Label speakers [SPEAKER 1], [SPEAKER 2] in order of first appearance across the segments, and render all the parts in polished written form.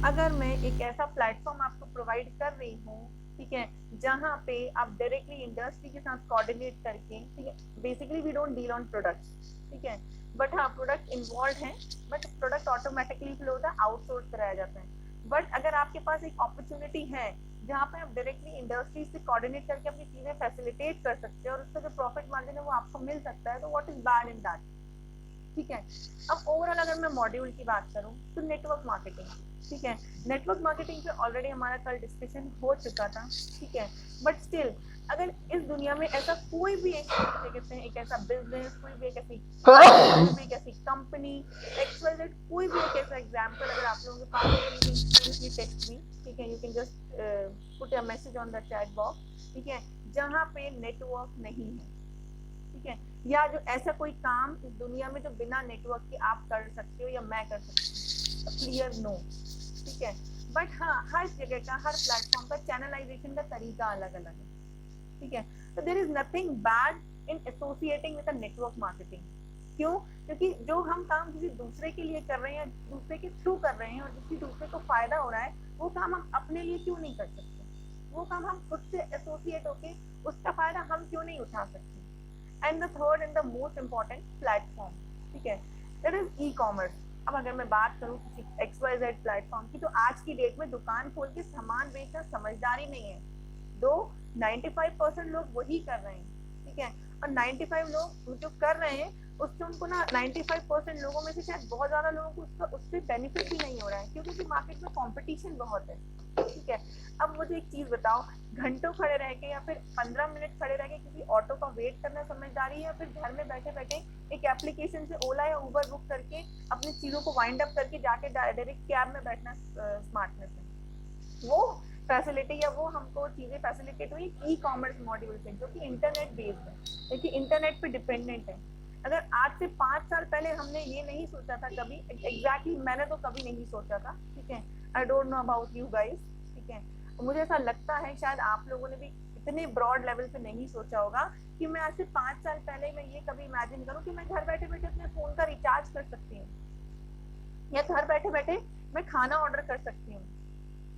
[SPEAKER 1] अगर मैं एक ऐसा प्लेटफॉर्म आपको प्रोवाइड कर रही हूँ, ठीक है, जहाँ पे आप डायरेक्टली इंडस्ट्री के साथ कोऑर्डिनेट करके, ठीक है, basically we don't deal on products, ठीक है, बट हाँ प्रोडक्ट इन्वॉल्व है, बट प्रोडक्ट ऑटोमेटिकली फ्लो होता है, आउटसोर्स कराया जाता है। बट अगर आपके पास एक अपॉर्चुनिटी है जहाँ पे आप डायरेक्टली इंडस्ट्री से कोऑर्डिनेट करके अपनी चीजें फैसिलिटेट कर सकते हैं और उसका जो प्रॉफिट मार्जिन है वो आपको मिल सकता है, तो what is bad in that, ठीक है। अब ओवरऑल अगर मैं मॉड्यूल की बात करूं तो नेटवर्क मार्केटिंग, ठीक है, नेटवर्क मार्केटिंग पे ऑलरेडी हमारा कल डिस्कशन हो चुका था, ठीक है, बट स्टिल अगर इस दुनिया में ऐसा कोई भी एक क्या कहते हैं एक ऐसा बिजनेस, कोई भी एक ऐसी कोई भी एक ऐसी कंपनी, एक्सवाइजेड, कोई भी एक ऐसा एग्जांपल अगर आप लोगों के पास है, you can seriously text me, ठीक है, you can just put a message on the chat box, ठीक है, जहां पे नेटवर्क नहीं है, ठीक है, या जो ऐसा कोई काम इस दुनिया में जो बिना नेटवर्क के आप कर सकते हो या मैं कर सकती हूँ, क्लियर नो, ठीक है। बट हाँ हर जगह का, हर प्लेटफॉर्म का चैनलाइजेशन का तरीका अलग अलग है, ठीक है, तो there is nothing bad in associating with a network marketing. क्यों? क्योंकि जो हम काम किसी दूसरे के लिए कर रहे हैं, दूसरे के थ्रू कर रहे हैं और जिसकी दूसरे को फायदा हो रहा है, वो काम हम अपने लिए क्यों नहीं कर सकते? वो काम हम खुद से एसोसिएट होके उसका फायदा हम क्यों नहीं उठा सकते? And the third and the most important platform, ठीक है, दैट इज ई कॉमर्स। अब अगर मैं बात करूँ किसी XYZ प्लेटफॉर्म की, तो आज की डेट में दुकान खोल के सामान बेचना समझदारी नहीं है, दो 95% लोग वही कर रहे हैं, ठीक है, और 95 लोग जो कर रहे हैं उससे उनको ना 95% लोगों में से शायद बहुत ज्यादा लोगों को उसका उससे बेनिफिट भी नहीं हो रहा है, क्योंकि मार्केट में कंपटीशन बहुत है, ठीक है। अब मुझे एक चीज बताओ, घंटों खड़े रह के या फिर 15 मिनट खड़े रह के किसी ऑटो का वेट करना समझदारी है, या फिर घर में बैठे बैठे एक एप्लीकेशन से ओला या उबर बुक करके अपनी चीजों को वाइंड अप करके जाके डायरेक्ट कैब में बैठना स्मार्टनेस है? वो फैसिलिटी या वो हमको चीजें फैसिलिटेट हुई ई कॉमर्स मॉड्यूल से, जो कि इंटरनेट बेस्ड है, देखिए इंटरनेट पे डिपेंडेंट है। अगर आज से 5 साल पहले हमने ये नहीं सोचा था कभी, एग्जैक्टली मैंने तो कभी नहीं सोचा था, ठीक है, आई don't know about you guys, ठीक है, मुझे ऐसा लगता है शायद आप लोगों ने भी इतने ब्रॉड लेवल पे नहीं सोचा होगा कि मैं आज से 5 साल पहले मैं ये कभी इमेजिन करूं कि मैं घर बैठे बैठे अपने फोन का रिचार्ज कर सकती हूँ, या घर बैठे बैठे मैं खाना ऑर्डर कर सकती हूँ,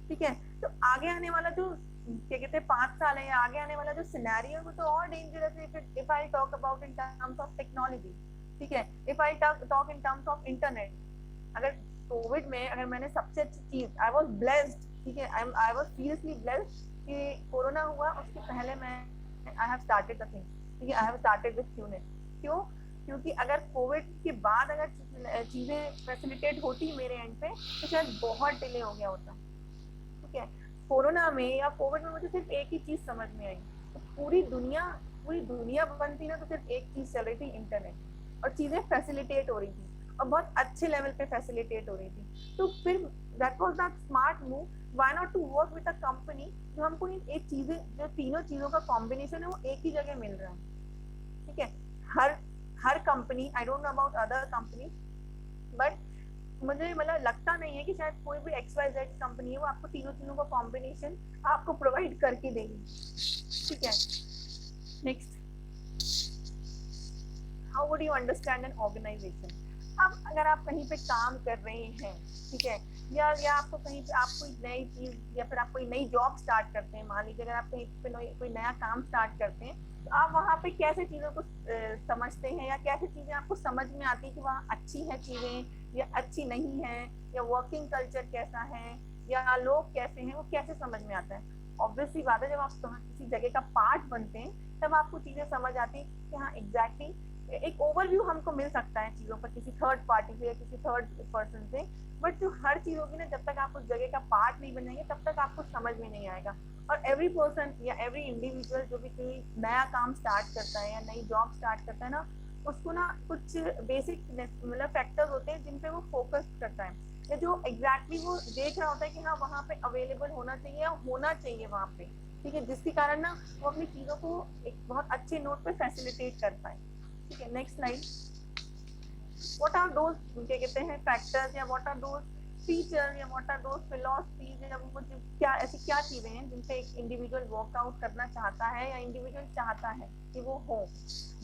[SPEAKER 1] ठीक है। तो आगे आने वाला जो क्या कहते हैं 5 साल है, या आगे आने वाला जो सिनेरियो है वो तो और डेंजरस है if I talk about in terms of technology, ठीक है, if I talk in terms of internet. अगर कोविड में अगर मैंने सबसे अच्छी चीज, आई वाज ब्लेस्ड, ठीक है, आई वाज सीरियसली ब्लेस्ड कि कोरोना हुआ उसके पहले मैं I have started the thing, ठीक है, I have started with QNet. क्यों? क्योंकि अगर कोविड के बाद अगर चीजें फैसिलिटेट होती मेरे एंड पे तो शायद बहुत डिले हो गया होता, ठीक है। कोरोना में या कोविड में मुझे सिर्फ एक ही चीज समझ में आई, तो पूरी दुनिया बंद थी ना, तो सिर्फ एक चीज चल रही थी, इंटरनेट, और चीजें फैसिलिटेट हो रही थी और बहुत अच्छे लेवल पे फैसिलिटेट हो रही थी। तो फिर that was that smart move, why not to work with a company जो हमको इन एक चीजें, जो तीनों चीजों का कॉम्बिनेशन है वो एक ही जगह मिल रहा है, ठीक है। हर हर company, I don't know about other company, but मुझे मतलब लगता नहीं है कि शायद कोई भी XYZ कंपनी है वो आपको तीनों चीजों का कॉम्बिनेशन आपको प्रोवाइड करके देगी, ठीक है। Next, how would you understand an organization? अब अगर आप कहीं पे काम कर रहे हैं, ठीक है, या आपको कहीं पे आप कोई नई चीज या फिर आप कोई नई जॉब स्टार्ट करते हैं, मान लीजिए अगर आप कहीं पे कोई नया काम स्टार्ट करते हैं, तो आप वहाँ पे कैसे चीजों को समझते हैं, या कैसे चीजें आपको समझ में आती है कि वहाँ अच्छी है चीजें या अच्छी नहीं है, या वर्किंग कल्चर कैसा है, या लोग कैसे हैं, वो कैसे समझ में आता है? ऑब्वियसली बात है, जब आप किसी जगह का पार्ट बनते हैं तब आपको चीजें समझ आती है कि हाँ एग्जैक्टली एक ओवरव्यू हमको मिल सकता है चीजों पर किसी थर्ड पार्टी से या किसी थर्ड पर्सन से, बट जो हर चीज होगी ना, जब तक आप उस जगह का पार्ट नहीं बनेंगे तब तक आपको समझ में नहीं आएगा। और एवरी पर्सन या एवरी इंडिविजुअल जो भी कोई नया काम स्टार्ट करता है या नई जॉब स्टार्ट करता है ना, उसको ना कुछ बेसिक मतलब फैक्टर्स होते हैं जिन पे वो फोकस करता है, या जो एग्जैक्टली वो देख रहा होता है कि हाँ वहाँ पे अवेलेबल होना चाहिए या होना चाहिए वहाँ पे, ठीक है, जिसके कारण ना वो अपनी चीजों को एक बहुत अच्छे नोट पे फैसिलिटेट कर पाए, ठीक है। Next slide, what are those क्या कहते हैं फैक्टर्स, या व्हाट आर दोज फीचर, या व्हाट आर दोज फिलॉसफीज, या वो क्या ऐसी क्या चीजें हैं जिनसे एक इंडिविजुअल वर्कआउट करना चाहता है या इंडिविजुअल चाहता है कि वो हो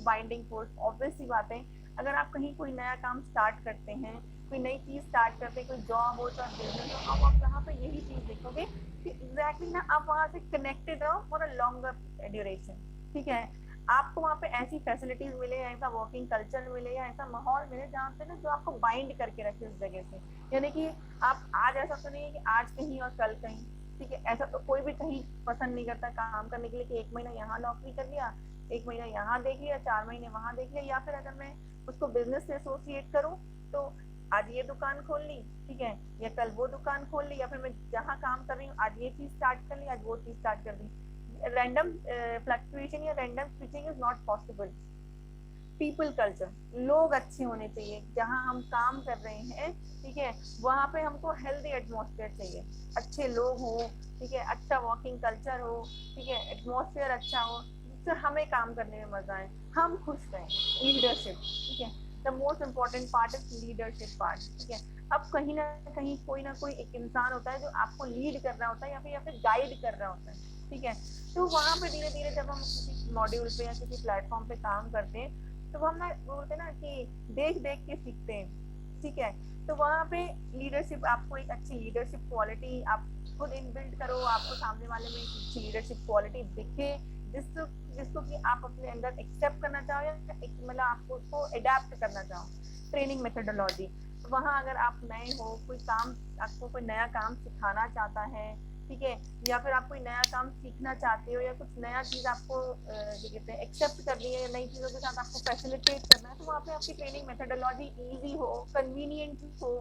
[SPEAKER 1] बाइंडिंग फोर्स? ऑब्वियस सी बात है, अगर आप कहीं कोई नया काम स्टार्ट करते हैं, कोई नई चीज स्टार्ट करते हैं, कोई जॉब हो चाहे बिजनेस हो, अब आप यहाँ यही चीज देखोगे कि एग्जैक्टली ना आप वहां से कनेक्टेड रहो फॉर अ लॉन्गर ड्यूरेशन, ठीक है। आपको वहाँ पे ऐसी फैसिलिटीज मिले, ऐसा वर्किंग कल्चर मिले या ऐसा माहौल मिले जहाँ पे ना जो आपको बाइंड करके रखे उस जगह से। यानी कि आप आज ऐसा तो नहीं है कि आज कहीं और कल कहीं, ठीक है। ऐसा तो कोई भी कहीं पसंद नहीं करता काम करने के लिए कि 1 महीना यहाँ नौकरी कर लिया, 1 महीना यहाँ देख लिया, 4 महीने वहां देख लिया। या फिर अगर मैं उसको बिजनेस से एसोसिएट करूँ तो आज ये दुकान खोल ली, ठीक है, या कल वो दुकान खोल ली, या फिर मैं जहाँ काम कर रही हूँ आज ये चीज स्टार्ट कर ली, आज वो चीज स्टार्ट कर दी। रैंडम फ्लक्चुएशन या random switching is not possible. People culture, लोग अच्छे होने चाहिए जहाँ हम काम कर रहे हैं, ठीक है। वहाँ पे हमको हेल्दी एटमॉस्फेयर चाहिए, अच्छे लोग हो, ठीक है, अच्छा वर्किंग कल्चर हो, ठीक है, एटमॉस्फेयर अच्छा हो जिससे हमें काम करने में मजा आए, हम खुश रहें। लीडरशिप, ठीक है, the most important part is leadership part, ठीक है। अब कहीं ना कहीं कोई ना कोई एक इंसान होता है जो आपको लीड कर रहा होता है या फिर गाइड कर रहा होता है, ठीक है। तो वहां पे धीरे धीरे जब हम किसी मॉड्यूल पे या किसी प्लेटफॉर्म पे काम करते हैं तो हम ना बोलते हैं ना कि देख देख के सीखते हैं, ठीक है। तो वहां पे लीडरशिप, आपको एक अच्छी लीडरशिप क्वालिटी आप खुद इनबिल्ड करो, आपको सामने वाले में एक अच्छी लीडरशिप क्वालिटी दिखे जिसको जिसको कि आप अपने अंदर एक्सेप्ट करना चाहो या मतलब आपको उसको अडेप्ट करना चाहो। ट्रेनिंग मेथोडोलॉजी, वहां अगर आप नए हो, कोई काम आपको कोई नया काम सिखाना चाहता है, ठीक है, या फिर आप कोई नया काम सीखना चाहते हो या कुछ नया चीज आपको कहते हैं एक्सेप्ट करनी है या नई चीजों के साथ आपको फैसिलिटेट करना है, तो वहाँ पे आपकी ट्रेनिंग मेथोडोलॉजी इजी हो, कन्वीनियंट हो,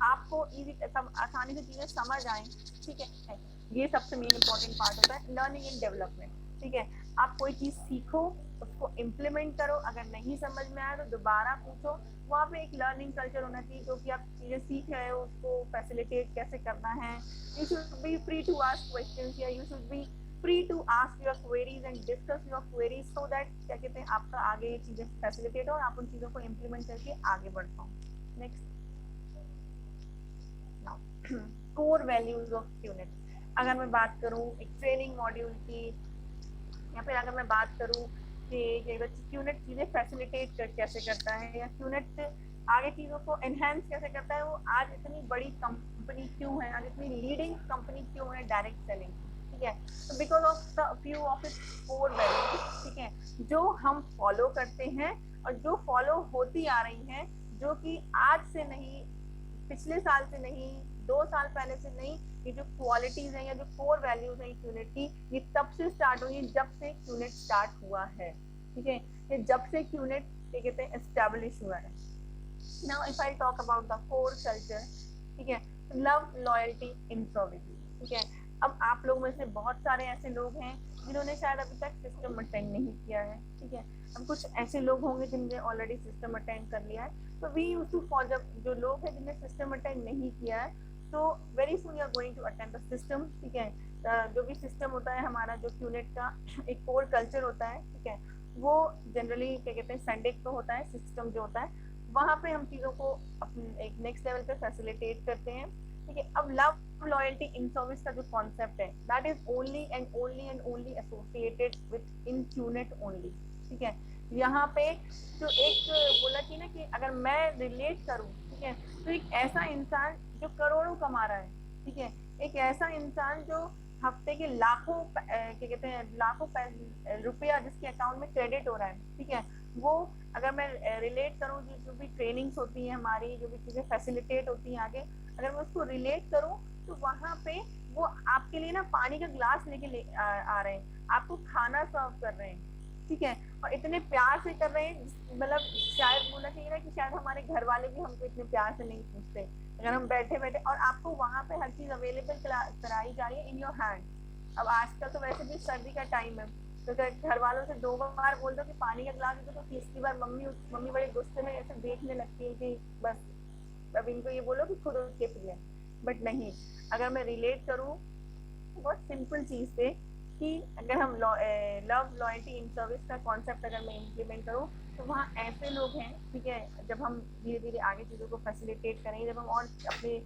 [SPEAKER 1] आपको इजी आसानी से चीजें समझ आए, ठीक है। ये सबसे मेन इंपॉर्टेंट पार्ट होता है लर्निंग एंड डेवलपमेंट, ठीक है। आप कोई चीज सीखो, उसको इम्प्लीमेंट करो, अगर नहीं समझ में आया तो दोबारा पूछो। वहाँ पे एक लर्निंग कल्चर होना चाहिए जो कि आप चीजें सीख रहे हो उसको फैसिलिटेट कैसे करना है। You should be free to ask questions या you should be free to ask your queries and discuss your queries so that क्या कहते हैं आपका आगे ये चीजें फैसिलिटेट हो और आप उन चीजों को इम्प्लीमेंट करके आगे बढ़ पाओ। Next, now core values of QNet. अगर मैं बात करूँ एक ट्रेनिंग मॉड्यूल की या फिर अगर मैं बात करूँ कि क्यूनेट चीजें फैसिलिटेट कैसे करता है या क्यूनेट आगे चीजों को एनहेंस कैसे करता है, वो आज इतनी बड़ी कंपनी क्यों है, आज इतनी लीडिंग कंपनी क्यों है डायरेक्ट सेलिंग, ठीक है। तो because of the few of its core values, ठीक है, जो हम फॉलो करते हैं और जो फॉलो होती आ रही हैं, जो कि आज से नहीं, पिछले साल से नहीं, 2 साल पहले से नहीं, ये जो क्वालिटीज हैं या जो कोर वैल्यूज हैं क्यूनेट की, ये तब से स्टार्ट हुई जब से क्यूनेट स्टार्ट हुआ है, ठीक है। ये जब से क्यूनेट क्या कहते हैं एस्टेब्लिश हुआ है। Now if I talk about the core culture, ठीक है, लव लॉयल्टी इन सर्विस, ठीक है। अब आप लोग में से बहुत सारे ऐसे लोग हैं जिन्होंने शायद अभी तक सिस्टम अटेंड नहीं किया है, ठीक है। अब कुछ ऐसे लोग होंगे जिन्होंने ऑलरेडी सिस्टम अटेंड कर लिया है। तो वी यूज्ड टू फॉर जो लोग हैं जिन्होंने सिस्टम अटेंड नहीं किया है, तो very soon you are going to attend the system, ठीक है। जो भी सिस्टम होता है हमारा, जो क्यूनेट का एक कोर कल्चर होता है, ठीक है, वो जनरली क्या कहते हैं संडे को होता है सिस्टम जो होता है, वहां पे हम चीजों को अपने एक नेक्स्ट लेवल पे फैसिलिटेट करते हैं, ठीक है। अब लव लॉयल्टी इन सर्विस का जो कॉन्सेप्ट है that is only and only associated with in QNet only, ठीक है। यहाँ पे जो एक बोला कि ना कि अगर मैं रिलेट करूँ, ठीक है, तो एक ऐसा इंसान जो करोड़ों कमा रहा है, ठीक है, एक ऐसा इंसान जो हफ्ते के लाखों क्या कहते हैं लाखों रुपया जिसके अकाउंट में क्रेडिट हो रहा है, ठीक है, वो अगर मैं रिलेट करूँ जो भी ट्रेनिंग्स होती है हमारी, जो भी चीजें फैसिलिटेट होती हैं आगे, अगर मैं उसको रिलेट करूँ तो वहां पे वो आपके लिए ना पानी का ग्लास लेके आ रहे हैं, आपको खाना सर्व कर रहे हैं, ठीक है, और इतने प्यार से कर रहे हैं, मतलब शायद बोलना चाहिए ना कि शायद हमारे घर वाले भी हमको इतने प्यार से नहीं पूछते अगर हम बैठे बैठे, और आपको वहां पे हर चीज अवेलेबल कराई जा रही है इन योर हैंड। अब आजकल तो वैसे भी सर्दी का टाइम है, तो घर वालों से 2 बार बोल दो कि पानी का गिलास दो, तो तीसरी बार मम्मी बड़े गुस्से में ऐसे देखने लगती है कि बस अब इनको ये बोलो कि खुद उठ के पी लें। बट नहीं, अगर मैं रिलेट करूँ बहुत सिंपल चीज पे कि अगर हम लव लॉयल्टी इन सर्विस का कॉन्सेप्ट अगर मैं इम्प्लीमेंट करूँ तो वहाँ ऐसे लोग हैं, ठीक है, जब हम धीरे धीरे आगे चीज़ों को फैसिलिटेट करेंगे, जब हम और अपने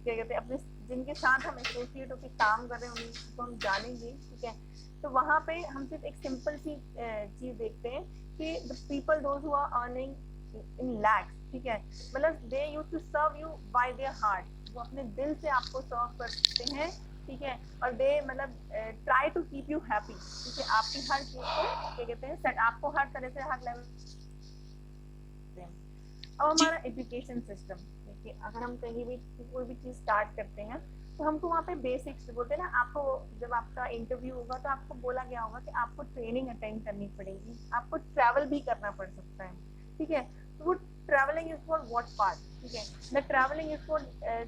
[SPEAKER 1] क्या कहते हैं अपने जिनके साथ हम एसोसिएट होकर काम कर रहे हैं उनको हम जानेंगे, ठीक है। तो वहाँ पे हम सिर्फ एक सिंपल सी चीज़ देखते हैं कि the people those who are earning in lakhs, ठीक है, मतलब they used to serve you by their heart, वो अपने दिल से आपको सर्व करते हैं, ठीक है, और दे मतलब try to keep you happy, ठीक है, आपकी हर चीज को क्या कहते हैं आपको हर तरह से हर लेवल। अब हमारा एजुकेशन सिस्टम देखिए, अगर हम कहीं भी कोई भी चीज स्टार्ट करते हैं तो हमको वहाँ पे बेसिक्स बोलते हैं ना, आपको जब आपका इंटरव्यू होगा तो आपको बोला गया होगा कि आपको ट्रेनिंग अटेंड करनी पड़ेगी, आपको ट्रैवल भी करना पड़ सकता है, ठीक है, तो वो travelling is for what part, ठीक है, the travelling is for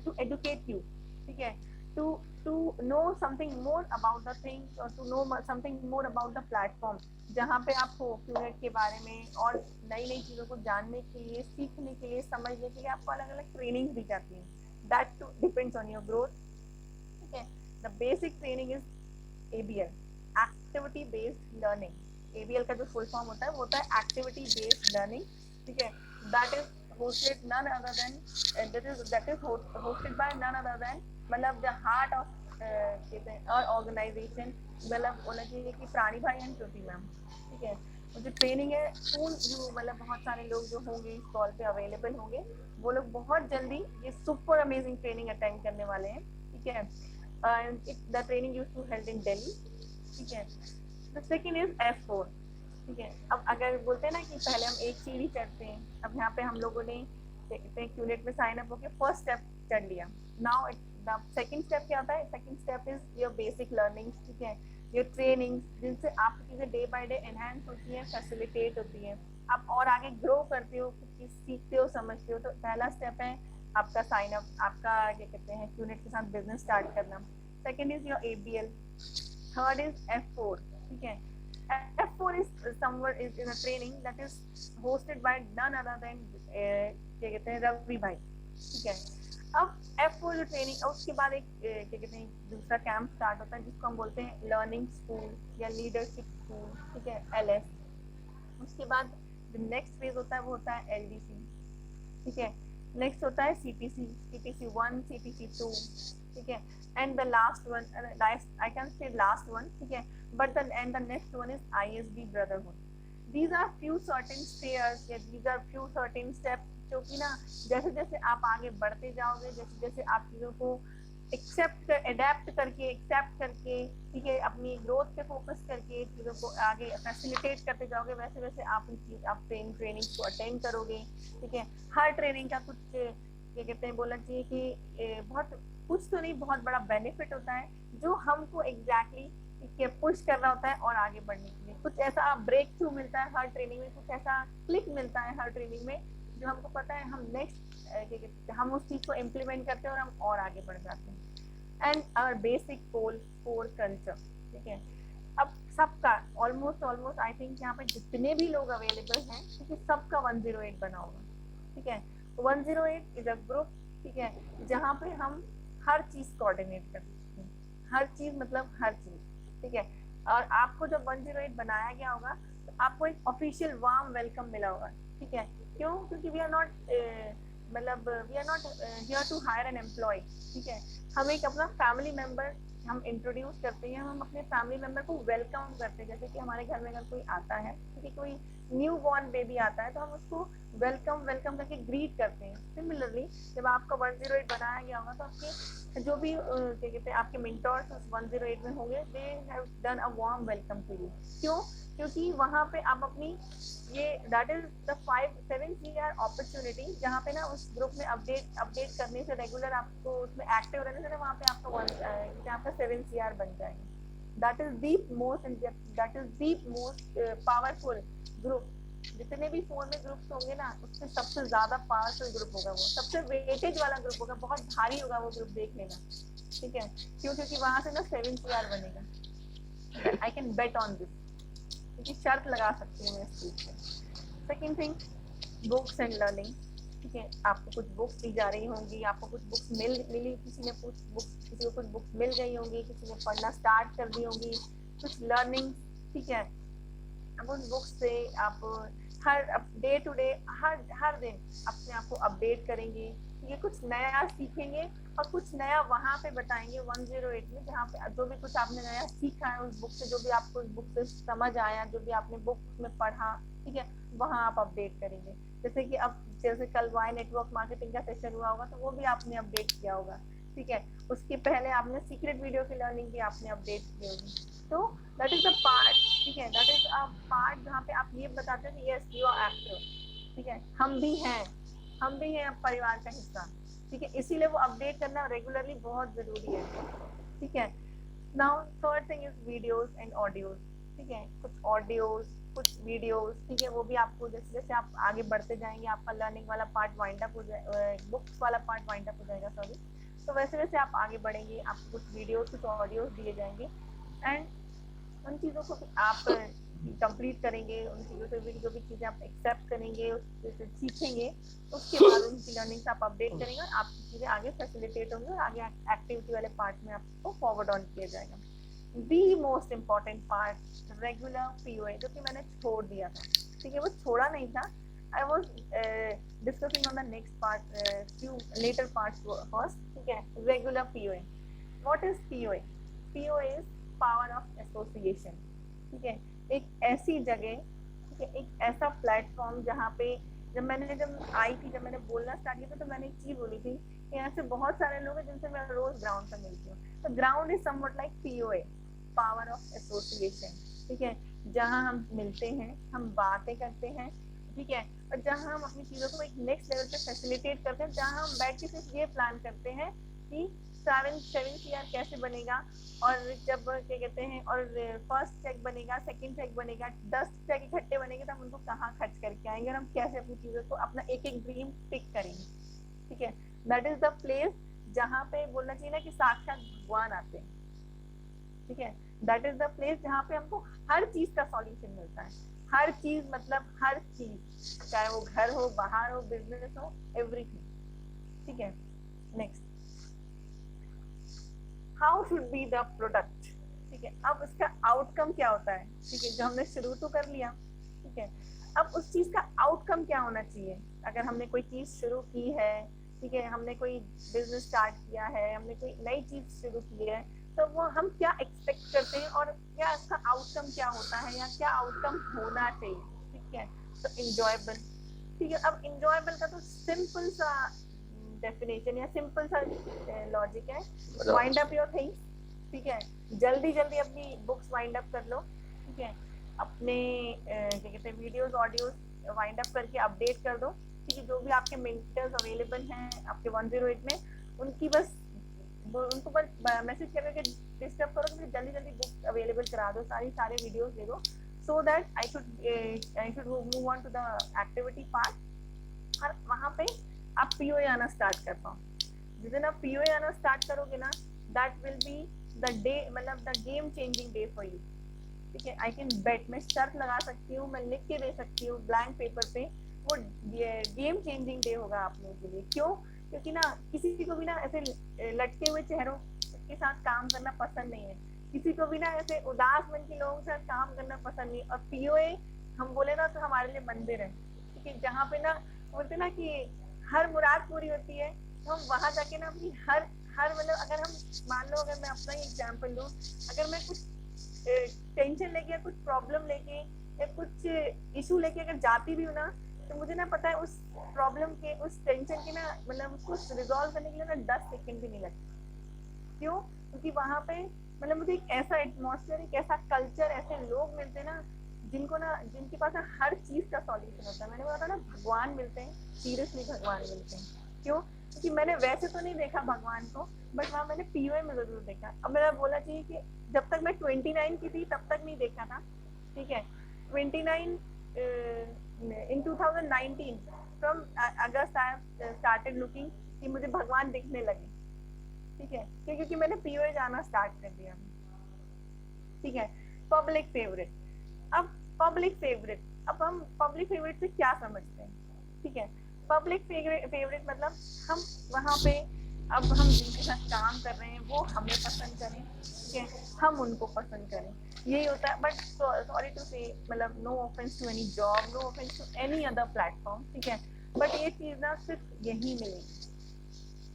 [SPEAKER 1] to educate you, ठीक है, to to know something more about the thing और to know something more about the platform, जहाँ पे आपको क्यूनेट के बारे में और नई नई चीज़ों को जानने के लिए, सीखने के लिए, समझने के लिए आपको अलग अलग ट्रेनिंग दी जाती है, that depends on your growth, ठीक है। The basic training is ABL, activity based learning. ABL का जो फुल फॉर्म होता है वो होता है एक्टिविटी बेस्ड लर्निंग, ठीक है, that is hosted none other than that is hosted by none other than मतलब द हार्ट ऑफ कहते हैं ऑर्गेनाइजेशन, मतलब बोला चाहिए कि प्राणी भाई एंड ज्योति मैम, ठीक है, जो ट्रेनिंग है उन जो मतलब बहुत सारे लोग जो होंगे इस कॉल पे अवेलेबल होंगे, वो लोग बहुत जल्दी ये सुपर अमेजिंग ट्रेनिंग अटेंड करने वाले हैं, ठीक है, the training used to held in Delhi, ठीक है। द सेकंड इज F4, ठीक है। अब अगर बोलते हैं ना कि पहले हम एक सीढ़ी चढ़ते हैं, अब यहाँ पे हम लोगों ने कहते हैं क्यूनेट में साइन अप होकर फर्स्ट स्टेप चढ़ लिया, नाउ द सेकंड स्टेप क्या होता है, second step is your basic learnings, ठीक है, योर ट्रेनिंग जिनसे आपकी चीजें डे बाय डे एनहांस होती है, फैसिलिटेट होती है, आप और आगे ग्रो करते हो, कुछ चीज सीखते हो, समझते हो, तो पहला स्टेप है आपका साइन अप, आपका क्या कहते हैं क्यूनेट के साथ बिजनेस स्टार्ट करना, second is your ABL, third is F4, ठीक है। F4 is somewhere is in a training that is hosted by none other than क्या कहते हैं रवि भाई, ठीक है। अब F4 जो ट्रेनिंग, उसके बाद एक क्या कहते हैं दूसरा कैंप स्टार्ट होता है जिसको हम बोलते हैं लर्निंग स्कूल या लीडरशिप स्कूल, ठीक है, LS। उसके बाद जो नेक्स्ट फेज होता है वो होता है LDC, ठीक है, नेक्स्ट होता है CPC1, CPC2, ठीक है, and the last one, I can say last one, ठीक है, but the next one is ISB brotherhood. These are few certain stairs, या these are few certain steps जो कि ना जैसे जैसे आप आगे बढ़ते जाओगे, जैसे जैसे आप चीज़ों को अडेप्ट करके एक्सेप्ट करके, ठीक है, अपनी ग्रोथ पे फोकस करके चीज़ों को आगे फैसिलिटेट करते जाओगे, वैसे वैसे आप ट्रेनिंग को अटेंड करोगे, ठीक है। हर ट्रेनिंग का कुछ क्या कहते हैं बोलना चाहिए कि बहुत कुछ तो नहीं, बहुत बड़ा बेनिफिट होता है जो हमको एग्जैक्टली पुश करना होता है और आगे बढ़ने के लिए, कुछ ऐसा ब्रेक थ्रू मिलता है हर ट्रेनिंग में, कुछ ऐसा क्लिक मिलता है हर ट्रेनिंग में जो हमको पता है हम नेक्स्ट हम उस चीज को इम्प्लीमेंट करते हैं और हम और आगे बढ़ जाते हैं। And our basic goal for culture, ठीक है। अब सबका ऑलमोस्ट आई थिंक यहाँ पे जितने भी लोग अवेलेबल हैं, क्योंकि सबका 108 बना होगा, ठीक है। 108 इज अ ग्रुप, ठीक है, जहाँ पे हम हर चीज कोऑर्डिनेट करते हैं, हर चीज मतलब हर चीज, ठीक है। और आपको जब 108 बनाया गया होगा तो आपको एक ऑफिशियल वार्म वेलकम मिला होगा, ठीक है। क्यों? क्योंकि we are not here to hire an employ, ठीक है। हम एक अपना फैमिली मेंबर हम इंट्रोड्यूस करते हैं, हम अपने फैमिली मेंबर को वेलकम करते हैं, जैसे कि हमारे घर में अगर कोई आता है, क्योंकि कोई न्यू बॉर्न बेबी आता है तो हम उसको वेलकम करके ग्रीट करते हैं। सिमिलरली जब आपका 108 बनाया गया होगा तो आपके जो भी क्या कहते हैं आपके मेंटर्स उस 108 में होंगे, they have done a warm welcome to you. क्यों? क्योंकि वहाँ पे आप अपनी ये that is the 5-7 CR opportunity, जहाँ पे ना उस ग्रुप में अपडेट करने से, रेगुलर आपको उसमें एक्टिव रहने से ना वहाँ पे आपका 7 CR बन जाएगा। That is the most powerful group. जितने भी फोन में ग्रुप्स होंगे ना, उससे सबसे ज्यादा पावरफुल ग्रुप होगा, वो सबसे वेटेज वाला ग्रुप होगा, बहुत भारी होगा वो ग्रुप, देख लेना, ठीक है। क्यों? क्योंकि वहां से ना 7 CR बनेगा। I can bet on this, क्योंकि शर्त लगा सकती हूँ मैं इस चीज पे। Second thing, books and learning, ठीक है। आपको कुछ बुक्स दी जा रही होंगी, आपको कुछ बुक्स मिली, किसी को कुछ बुक्स मिल गई होंगी, किसी ने पढ़ना स्टार्ट कर दी होंगी, कुछ लर्निंग, ठीक है। अब उन बुक्स से आप हर डे टू डे हर दिन अपने आप को अपडेट करेंगे, ये कुछ नया सीखेंगे और कुछ नया वहाँ पे बताएंगे 108 में, जहाँ पे जो भी कुछ आपने नया सीखा है उस बुक से, जो भी आपको उस बुक से समझ आया, जो भी आपने बुक में पढ़ा, ठीक है, वहाँ आप अपडेट करेंगे। जैसे कि अब जैसे कल वाई नेटवर्क मार्केटिंग का सेशन हुआ होगा तो वो भी आपने अपडेट किया होगा, ठीक है। उसके पहले आपने सीक्रेट वीडियो की लर्निंग भी आपने अपडेट की होगी। तो दैट इज द पार्ट, ठीक है, दैट इज अ पार्ट जहाँ पे आप ये बताते हैं कि यस यू आर एक्टिव, ठीक है, हम भी हैं परिवार का हिस्सा, ठीक है। इसीलिए वो अपडेट करना रेगुलरली बहुत जरूरी है, ठीक है। Now third thing is videos and audios, ठीक है। कुछ ऑडियोज, कुछ वीडियोस, ठीक है, वो भी आपको जैसे जैसे आप आगे बढ़ते जाएंगे आपका लर्निंग वाला पार्ट वाइंड अप हो जाए, बुक्स वाला पार्ट वाइंड अप हो जाएगा, सॉरी। तो वैसे वैसे आप आगे बढ़ेंगे, आपको कुछ वीडियोस, कुछ ऑडियोज दिए जाएंगे एंड उन चीज़ों को भी आप कंप्लीट करेंगे, उन चीज़ों से भी जो भी चीज़ें आप एक्सेप्ट करेंगे, उससे सीखेंगे, उसके बाद उनकी लर्निंग आप अपडेट करेंगे और आपकी चीज़ें आगे फैसिलिटेट होंगी और आगे एक्टिविटी वाले पार्ट में आपको फॉरवर्ड ऑन किया जाएगा। The most important part regular POA, जो कि मैंने छोड़ दिया था, ठीक है, वो छोड़ा नहीं था, I was discussing on the next part, few later parts first, ठीक है। Regular POA. What is POA? POA is power of association, ठीक है। एक ऐसी जगह, ठीक है, एक ऐसा प्लेटफॉर्म जहाँ पे जब आई थी, जब मैंने बोलना स्टार्ट किया था तो मैंने एक चीज बोली थी कि ऐसे बहुत सारे लोग हैं जिनसे मैं रोज ग्राउंड पर मिलती हूँ। तो ground is somewhat like POA, power of association, ठीक है, जहाँ हम मिलते हैं, हम बातें करते हैं, ठीक है, और जहाँ हम अपनी चीजों को एक नेक्स्ट लेवल पे फैसिलिटेट करते हैं, जहाँ हम बैठ के सिर्फ ये प्लान करते हैं कि 7 CR कैसे बनेगा, और जब क्या कहते हैं, और फर्स्ट चेक बनेगा, सेकंड चेक बनेगा, 10 चेक इकट्ठे बनेंगे तो हम उनको कहाँ खर्च करके आएंगे और हम कैसे अपनी चीजों को अपना एक एक ड्रीम पिक करेंगे, ठीक है। दैट इज द प्लेस जहाँ पे बोलना चाहिए ना कि साक्षात भगवान आते हैं, ठीक है। दैट इज द प्लेस जहाँ पे हमको हर चीज का सॉल्यूशन मिलता है, हर चीज मतलब हर चीज, चाहे वो घर हो, बाहर हो, बिजनेस हो, एवरीथिंग, ठीक है। Next, how should be the product, ठीक है। अब इसका आउटकम क्या होता है, ठीक है, जो हमने शुरू तो कर लिया, ठीक है। अब उस चीज का आउटकम क्या होना चाहिए, अगर हमने कोई चीज शुरू की है, ठीक है, हमने कोई बिजनेस स्टार्ट किया है, हमने कोई नई चीज शुरू की है, तो वो हम क्या एक्सपेक्ट करते हैं और क्या इसका आउटकम क्या होता है या क्या आउटकम होना चाहिए, ठीक है। तो इंजॉयबल, ठीक है। अब इंजॉयबल का तो सिंपल सा डेफिनेशन या सिंपल सा लॉजिक है, वाइंड अप योर थिंग्स, ठीक है, जल्दी जल्दी अपनी बुक्स वाइंड अप कर लो, ठीक है, अपने क्या कहते हैं वीडियोस ऑडियोस वाइंड अप करके अपडेट कर दो, ठीक है। जो भी आपके मेंटर्स अवेलेबल हैं आपके 108 में, उनकी बस उनको बस मैसेज करके डिस्टर्ब करो कि मुझे जल्दी जल्दी बुक अवेलेबल करा दो, सारे वीडियोस दे दो, so that I should move on to the activity part. और वहाँ पे आप POA आना स्टार्ट कर पाओ। जिस दिन आप POA आना स्टार्ट करोगे ना, that will be the day, मतलब the game changing day for you, ठीक है। आई कैन बेट, मैं शर्त लगा सकती हूँ, मैं लिख के दे सकती हूँ ब्लैंक पेपर पे, वो गेम चेंजिंग डे होगा आप लोगों के लिए। क्यों? क्योंकि ना किसी को भी ना ऐसे लटके हुए चेहरों के साथ काम करना पसंद नहीं है, किसी को भी ना ऐसे उदास मन के लोगों के साथ काम करना पसंद नहीं। और POA हम बोले ना तो हमारे लिए मंदिर है, ठीक है, जहाँ पे ना बोलते ना कि हर मुराद पूरी होती है। तो हम वहां जाके ना अपनी हर हर मतलब अगर हम मान लो, अगर मैं अपना ही एग्जाम्पल दूं, अगर मैं कुछ टेंशन लेके या कुछ प्रॉब्लम लेके या कुछ इशू लेके अगर जाती भी हूँ ना, तो मुझे ना पता है उस प्रॉब्लम के, उस टेंशन के ना मतलब उसको रिजॉल्व करने के लिए ना 10 सेकंड भी नहीं लगते। क्यों? क्योंकि वहां पे मतलब मुझे एक ऐसा एटमॉस्फेयर, एक ऐसा कल्चर, ऐसे लोग मिलते हैं ना जिनको ना, जिनके पास ना हर चीज का सॉल्यूशन होता है। मैंने बोला था ना भगवान मिलते हैं, सीरियसली भगवान मिलते हैं। क्यों? क्योंकि मैंने वैसे तो नहीं देखा भगवान को, बट वहाँ मैंने POA में जरूर देखा। अब मेरा बोला चाहिए कि जब तक मैं 29 की थी तब तक नहीं देखा था, ठीक है। 29 in 2019 from August I have started looking कि मुझे भगवान दिखने लगे, ठीक है। क्योंकि मैंने POA जाना स्टार्ट कर दिया, ठीक है। पब्लिक फेवरेट, अब पब्लिक फेवरेट, अब हम पब्लिक फेवरेट से क्या समझते हैं, ठीक है। पब्लिक फेवरेट मतलब हम वहाँ पे, अब हम जिनके साथ काम कर रहे हैं वो हमें पसंद करें, ठीक है, हम उनको पसंद करें, यही होता है। बट सॉरी टू से, मतलब no offence to any job, no offence to any other platform, ठीक है, बट ये चीज ना सिर्फ यही मिलेगी,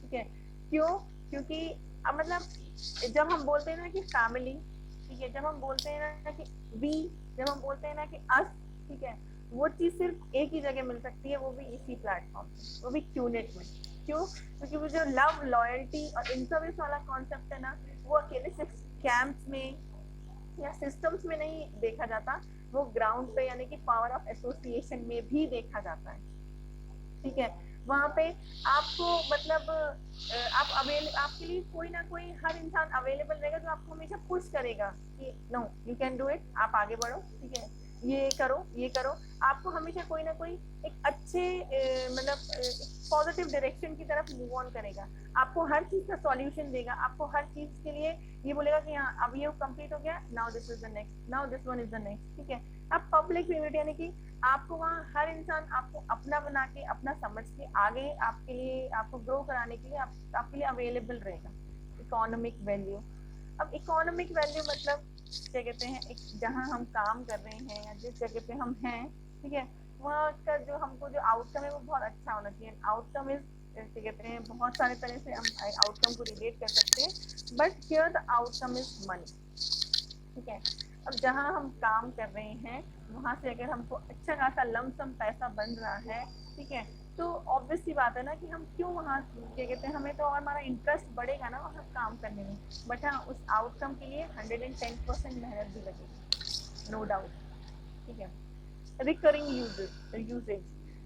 [SPEAKER 1] ठीक है। क्यों? क्योंकि अब मतलब जब हम बोलते हैं ना कि फैमिली, ठीक है, जब हम बोलते हैं ना कि वी, जब हम बोलते हैं ना कि अस, ठीक है, वो चीज सिर्फ एक ही जगह मिल सकती है, वो भी इसी प्लेटफॉर्म पे, वो भी क्यूनेट में। क्यों? क्योंकि वो जो लव, लॉयल्टी और इन सर्विस वाला कॉन्सेप्ट है ना, वो अकेले सिर्फ कैंप्स में या सिस्टम्स में नहीं देखा जाता, वो ग्राउंड पे यानी कि पावर ऑफ एसोसिएशन में भी देखा जाता है। ठीक है, वहां पे आपको मतलब आपके लिए कोई ना कोई हर इंसान अवेलेबल रहेगा जो आपको हमेशा पुश करेगा कि no you can do it, आप आगे बढ़ो, ठीक है, ये करो ये करो। आपको हमेशा कोई ना कोई एक अच्छे पॉजिटिव डायरेक्शन की तरफ मूव ऑन करेगा, आपको हर चीज का सॉल्यूशन देगा, आपको हर चीज के लिए ये बोलेगा कि हाँ अब ये कंप्लीट हो गया, now this is the next, now this one is the next. ठीक है, अब पब्लिक फेवरेट यानी कि आपको वहाँ हर इंसान आपको अपना बना के, अपना समझ के आगे आपके लिए, आपको ग्रो कराने के लिए आपके लिए अवेलेबल रहेगा। इकोनॉमिक वैल्यू, अब इकोनॉमिक वैल्यू मतलब क्या कहते हैं, एक जहाँ हम काम कर रहे हैं या जिस जगह पे हम हैं, ठीक है, वहाँ का जो हमको जो आउटकम है वो बहुत अच्छा होना चाहिए। आउटकम इज क्या कहते हैं, बहुत सारे तरह से हम आउटकम को रिलेट कर सकते हैं, but here the outcome is money. ठीक है, अब जहाँ हम काम कर रहे हैं वहां से अगर हमको अच्छा खासा लमसम पैसा बन रहा है, ठीक है, तो ऑब्वियस सी बात है ना कि हम क्यों वहाँ क्या कहते हैं, हमें तो और हमारा इंटरेस्ट बढ़ेगा ना वहाँ काम करने में। बट हाँ, उस आउटकम के लिए 110% मेहनत भी लगेगी, नो डाउट। ठीक है, रिकरिंग यूजेज,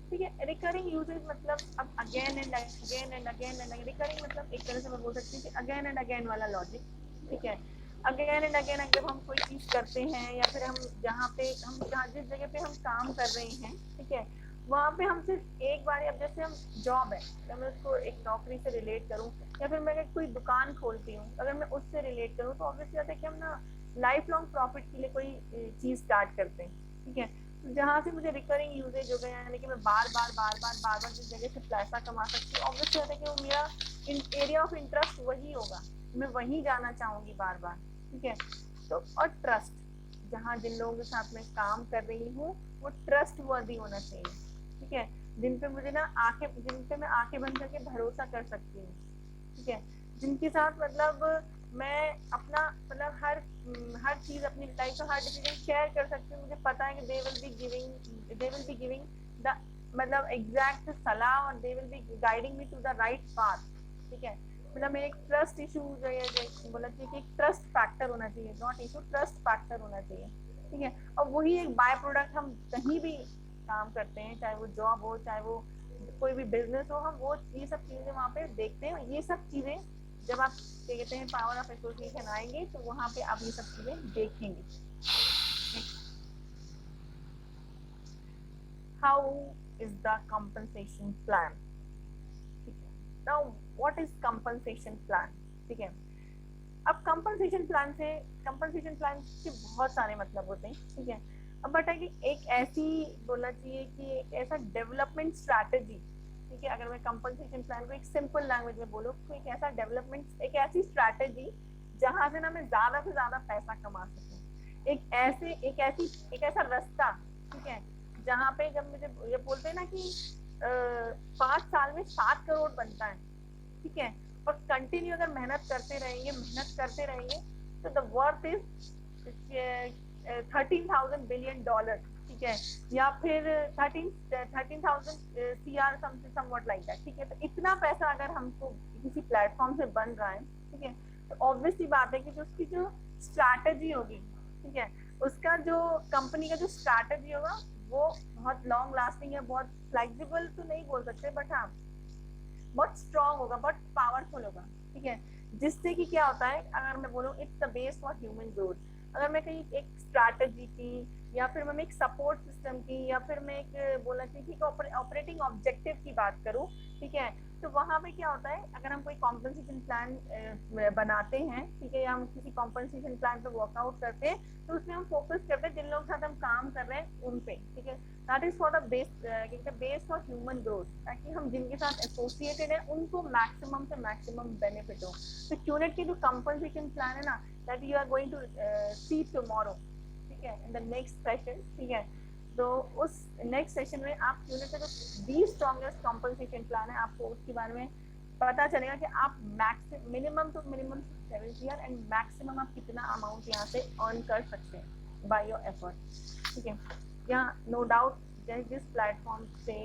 [SPEAKER 1] ठीक है, रिकरिंग यूजेज मतलब अब again and again and again and recurring मतलब एक तरह से मैं बोल सकती हूँ कि अगेन एंड अगेन वाला लॉजिक। ठीक है, अगेन एंड अगेन अगर हम कोई चीज करते हैं या फिर हम जहाँ जिस जगह पे हम काम कर रहे हैं, ठीक है, वहाँ पे हम सिर्फ एक बार, अब जैसे हम जॉब है, अगर मैं उसको एक नौकरी से रिलेट करूँ या फिर मैं अगर कोई दुकान खोलती हूँ अगर मैं उससे रिलेट करूँ, तो ऑब्वियसली बात है कि हम ना लाइफ लॉन्ग प्रॉफिट के लिए कोई चीज स्टार्ट करते हैं। ठीक है, जहाँ से मुझे रिकरिंग यूजेज हो गया यानी कि मैं बार बार जिस जगह से पैसा कमा सकती हूँ, ऑब्वियसली बात है कि वो मेरा एरिया ऑफ इंटरेस्ट वही होगा, मैं वहीं जाना चाहूंगी बार बार। ठीक है, तो और ट्रस्ट, जहाँ जिन लोगों के साथ मैं काम कर रही हूँ वो ट्रस्ट वर्दी होना चाहिए। ठीक है, जिन पे मुझे ना जिन पे मैं आंखें बंद करके भरोसा कर सकती हूँ। ठीक है, जिनके साथ मतलब मैं अपना मतलब हर चीज अपनी लाइफ का हर डिसीजन शेयर कर सकती हूँ, मुझे पता है कि they will be giving the मतलब एग्जैक्ट सलाह और they will be guiding me to the right path. ठीक है, मतलब मेरे एक ट्रस्ट इशू जो है बोला चाहिए कि एक ट्रस्ट फैक्टर होना चाहिए, नॉट इशू, ट्रस्ट फैक्टर होना चाहिए। ठीक है, और वही एक बाय प्रोडक्ट हम कहीं भी काम करते हैं, चाहे वो जॉब हो चाहे वो कोई भी बिजनेस हो, हम वो ये सब चीजें वहाँ पे देखते हैं। ये सब चीजें जब आप क्या कहते हैं पावर ऑफ एसोसिएशन आएंगे तो वहाँ पे आप ये सब चीजें देखेंगे। How is the compensation plan? Now what is compensation plan? ठीक है, अब कंपनसेशन प्लान के बहुत सारे मतलब होते हैं। ठीक है, अब बट है कि एक ऐसी बोलना चाहिए कि एक ऐसा डेवलपमेंट स्ट्रैटेजी, ठीक है, अगर मैं कंपनसेशन प्लान को एक सिंपल लैंग्वेज में बोलूँ तो एक ऐसा डेवलपमेंट, एक ऐसी स्ट्रैटेजी जहां से ना मैं ज्यादा से ज्यादा पैसा कमा सकूं, एक ऐसा रास्ता, ठीक है, जहाँ पे जब मुझे ये बोलते हैं ना कि 5 साल में 7 करोड़ बनता है, ठीक है, और कंटिन्यू अगर मेहनत करते रहेंगे तो the worth is 13,000 billion dollar. ठीक है, या फिर 13,000 CR समवट लाइक दैट। ठीक है, तो इतना पैसा अगर हमको किसी प्लेटफॉर्म से बन रहा है, ठीक है, तो ऑब्वियस सी बात है कि जो उसकी जो स्ट्रैटेजी होगी, ठीक है, उसका जो कंपनी का जो स्ट्रैटेजी होगा वो बहुत लॉन्ग लास्टिंग है, बहुत फ्लेक्सिबल तो नहीं बोल सकते बट हाँ बहुत स्ट्रॉन्ग होगा, बहुत पावरफुल होगा। ठीक है, जिससे कि क्या होता है, अगर मैं बोलूँ it's the base for human growth. अगर मैं कहीं एक स्ट्रैटेजी की या फिर मैं एक सपोर्ट सिस्टम की या फिर मैं एक बोलना चाहिए कि ऑपरेटिंग ऑब्जेक्टिव की बात करूँ, ठीक है, तो वहां पे क्या होता है, अगर हम कोई कॉम्पनसेशन प्लान बनाते हैं, ठीक है, या हम किसी कॉम्पनसेशन प्लान पे वर्कआउट करते हैं, तो उसमें हम फोकस करते हैं जिन लोगों के साथ हम काम कर रहे हैं उन पे। ठीक है, that is for the base for human growth, ताकि हम जिनके साथ एसोसिएटेड है उनको मैक्सिमम से मैक्सिमम बेनिफिट हो। तो क्यूनेट के जो कंपनसेशन प्लान है ना, that you are going to see tomorrow, ठीक है, इन द नेक्स्ट सेशन। ठीक है, तो उस नेक्स्ट सेशन में आप क्यूनेट का जो 20 स्ट्रॉन्गेस्ट कंपनसेशन प्लान है आपको उसके बारे में पता चलेगा कि आप minimum to minimum 7 year and maximum आप कितना अमाउंट यहाँ से अर्न कर सकते हैं बाय योर एफर्ट। ठीक है, यहाँ नो डाउट जिस प्लेटफॉर्म से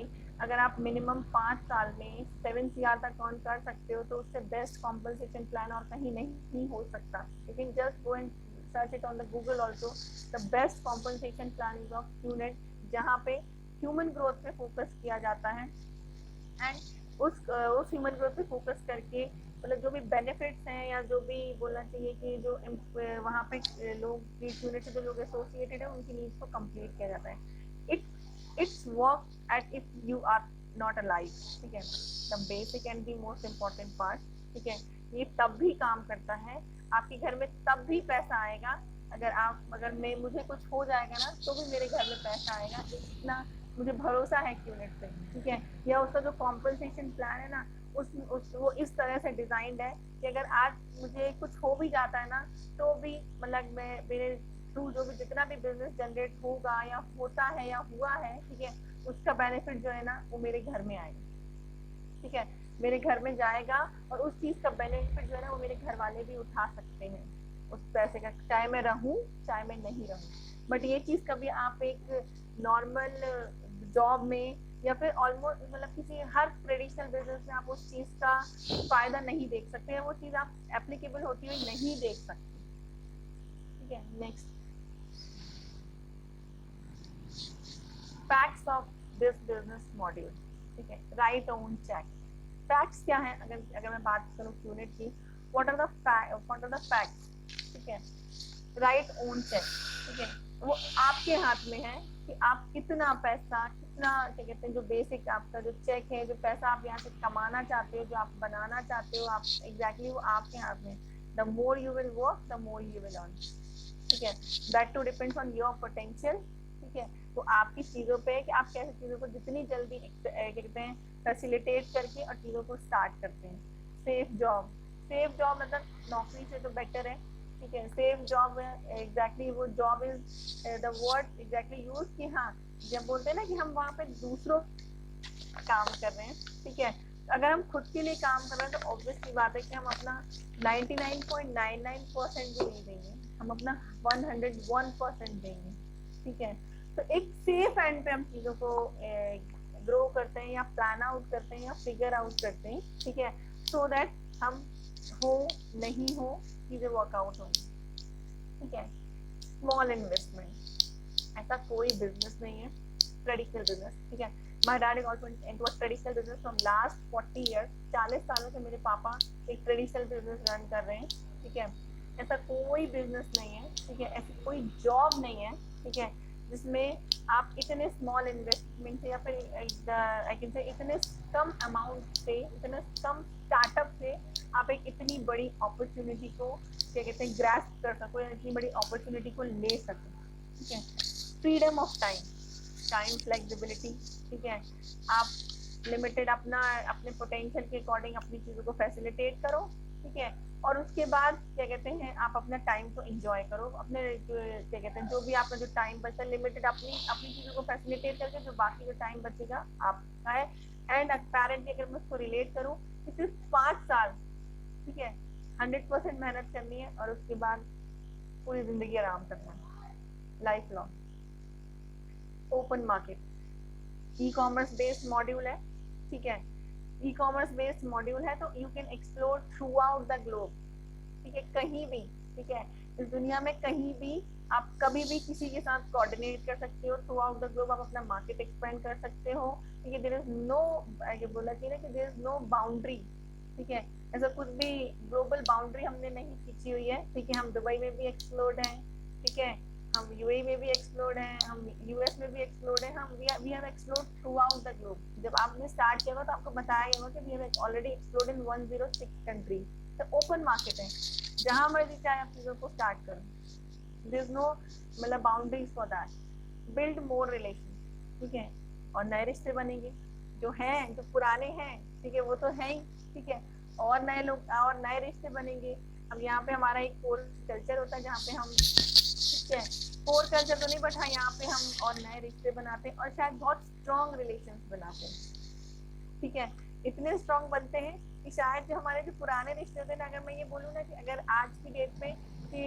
[SPEAKER 1] अगर आप मिनिमम 5 साल में 7 CR तक अर्न कर सकते हो, तो उससे बेस्ट कॉम्पनसेशन प्लान और कहीं नहीं हो सकता। You can just go and search it on the Google also. The best compensation plan is of QNet, जहाँ पे ह्यूमन ग्रोथ पे फोकस किया जाता है एंड उस ह्यूमन ग्रोथ पे फोकस करके मतलब जो भी बेनिफिट्स हैं या जो भी बोलना चाहिए कि जो वहाँ पे लोग QNet से जो लोग एसोसिएटेड है उनकी नीड्स को कंप्लीट किया जाता है। It's work at if you are not alive, ठीक है, the basic and the most important part, ठीक है। ये तब भी काम करता है, आपके घर में तब भी पैसा आएगा अगर मैं मुझे कुछ हो जाएगा ना तो भी मेरे घर में पैसा आएगा, इतना मुझे भरोसा है QNet पे, ठीक है। या उसका जो कॉम्पनसेशन प्लान है ना वो इस तरह से डिजाइंड है कि अगर आज मुझे कुछ हो भी जाता है ना तो भी मतलब मैं मेरे थ्रू जो भी जितना भी बिजनेस जनरेट होगा या होता है या हुआ है, ठीक है, उसका बेनिफिट जो है ना वो मेरे घर में आएगा, ठीक है, मेरे घर में जाएगा और उस चीज का बेनिफिट जो है ना वो मेरे घर वाले भी उठा सकते हैं उस पैसे का, चाहे मैं रहूं चाहे मैं नहीं रहूं। बट ये चीज कभी आप एक नॉर्मल जॉब में या फिर ऑलमोस्ट मतलब किसी हर ट्रेडिशनल बिजनेस में आप उस चीज का फायदा नहीं देख सकते हैं, वो चीज आप एप्लीकेबल होती हुई नहीं देख सकते, ठीक है। Next, facts of this business module, ठीक है। राइट ओन चेक, फैक्ट्स क्या है, अगर मैं बात करूं QNet की, व्हाट आर द फैक्ट्स, ठीक है। राइट ओन चेक, ठीक है, वो आपके हाथ में है कि आप कितना पैसा, कितना क्या कहते हैं, जो बेसिक आपका जो चेक है, जो पैसा आप यहाँ से कमाना चाहते हो, जो आप बनाना चाहते हो, आप एग्जैक्टली वो आपके हाथ में। The more you will work the more you will earn, ठीक है। That too depends on your potential, ठीक है। तो आपकी चीजों पे है कि आप कैसे चीजों को जितनी जल्दी क्या कहते हैं फैसिलिटेट करके और चीजों को स्टार्ट करते हैं। सेफ जॉब मतलब नौकरी से तो बेटर है, ठीक है। सेफ जॉब एग्जैक्टली वो job is the word exactly use कि हाँ जब बोलते हैं ना कि हम वहाँ पे दूसरों काम कर रहे हैं, ठीक है। अगर हम खुद के लिए काम कर रहे हैं तो ऑब्वियसली बात है कि हम अपना 99.99% भी नहीं देंगे, हम अपना 101% देंगे, ठीक है। तो एक सेफ एंड पे हम चीजों को ग्रो करते हैं या प्लान आउट करते हैं या फिगर आउट करते हैं, ठीक है, सो दैट हम हो नहीं हो चीजें वर्कआउट होंगी, ठीक है। स्मॉल इन्वेस्टमेंट, ऐसा कोई बिजनेस नहीं है ट्रेडिशनल बिजनेस, ठीक है। My dad is also into a traditional business from last 40 years, 40 सालों से मेरे पापा एक ट्रेडिशनल बिजनेस रन कर रहे हैं, ठीक है। ऐसा कोई बिजनेस नहीं है, ठीक है, ऐसी कोई जॉब नहीं है, ठीक है, जिसमें आप इतने स्मॉल इन्वेस्टमेंट से या फिर आई कैन से इतने कम अमाउंट से, इतने कम स्टार्टअप से आप एक इतनी बड़ी अपॉर्चुनिटी को क्या कहते हैं ग्रास्प कर सको या इतनी बड़ी अपॉर्चुनिटी को ले सको, ठीक है। फ्रीडम ऑफ टाइम फ्लेक्सिबिलिटी, ठीक है। आप लिमिटेड अपने पोटेंशियल के अकॉर्डिंग अपनी चीजों को फैसिलिटेट करो, ठीक है, और उसके बाद क्या कहते हैं आप अपना टाइम को एंजॉय करो, अपने क्या कहते हैं जो भी आपका जो टाइम बचा लिमिटेड अपनी अपनी चीजों को फैसिलिटेट करके जो बाकी जो टाइम बचेगा आपका है। एंड अपेरेंटली अगर मैं उसको रिलेट करूँ कि सिर्फ 5 साल, ठीक है, 100% मेहनत करनी है और उसके बाद पूरी जिंदगी आराम करना है, life long. Open market, e commerce based module है, ठीक है। ई कॉमर्स बेस्ड मॉड्यूल है तो you can explore through out the globe, ठीक है, कहीं भी, ठीक है, इस दुनिया में कहीं भी आप कभी भी किसी के साथ कोऑर्डिनेट कर सकते हो, थ्रू आउट द ग्लोब आप अपना मार्केट एक्सपेंड कर सकते हो, ठीक है। देयर इज नो बोला चाहिए कि देयर इज नो बाउंड्री, ठीक है, ऐसा कुछ भी ग्लोबल बाउंड्री हमने नहीं खींची हुई है, ठीक है। हम दुबई में भी एक्सप्लोर्ड हैं, ठीक है, हम यूएई में भी एक्सप्लोर्ड हैं, हम यूएस में भी एक्सप्लोर्ड हैं, हम we have explored throughout the globe. जब आपने स्टार्ट किया तो आपको बताया गया कि we have already explored in 106 countries. तो ओपन मार्केट है, जहां मर्जी चाहे आप चीजों को स्टार्ट करो, देयर इज नो मतलब boundaries for that. Build more relation, ठीक है, और नए रिश्ते बनेंगे, जो हैं जो पुराने हैं, ठीक है, वो तो है ही, ठीक है, और नए लोग और नए रिश्ते बनेंगे। अब यहाँ पे हमारा एक कोर कल्चर होता है जहाँ पे हम, ठीक है, कोर कल्चर तो नहीं बट हाँ यहाँ पे हम और नए रिश्ते बनाते हैं और शायद बहुत स्ट्रॉन्ग रिलेशंस बनाते हैं, ठीक है। इतने स्ट्रॉन्ग बनते हैं कि शायद जो हमारे जो पुराने रिश्ते होते हैं ना, अगर मैं ये बोलूँ ना कि अगर आज की डेट में कि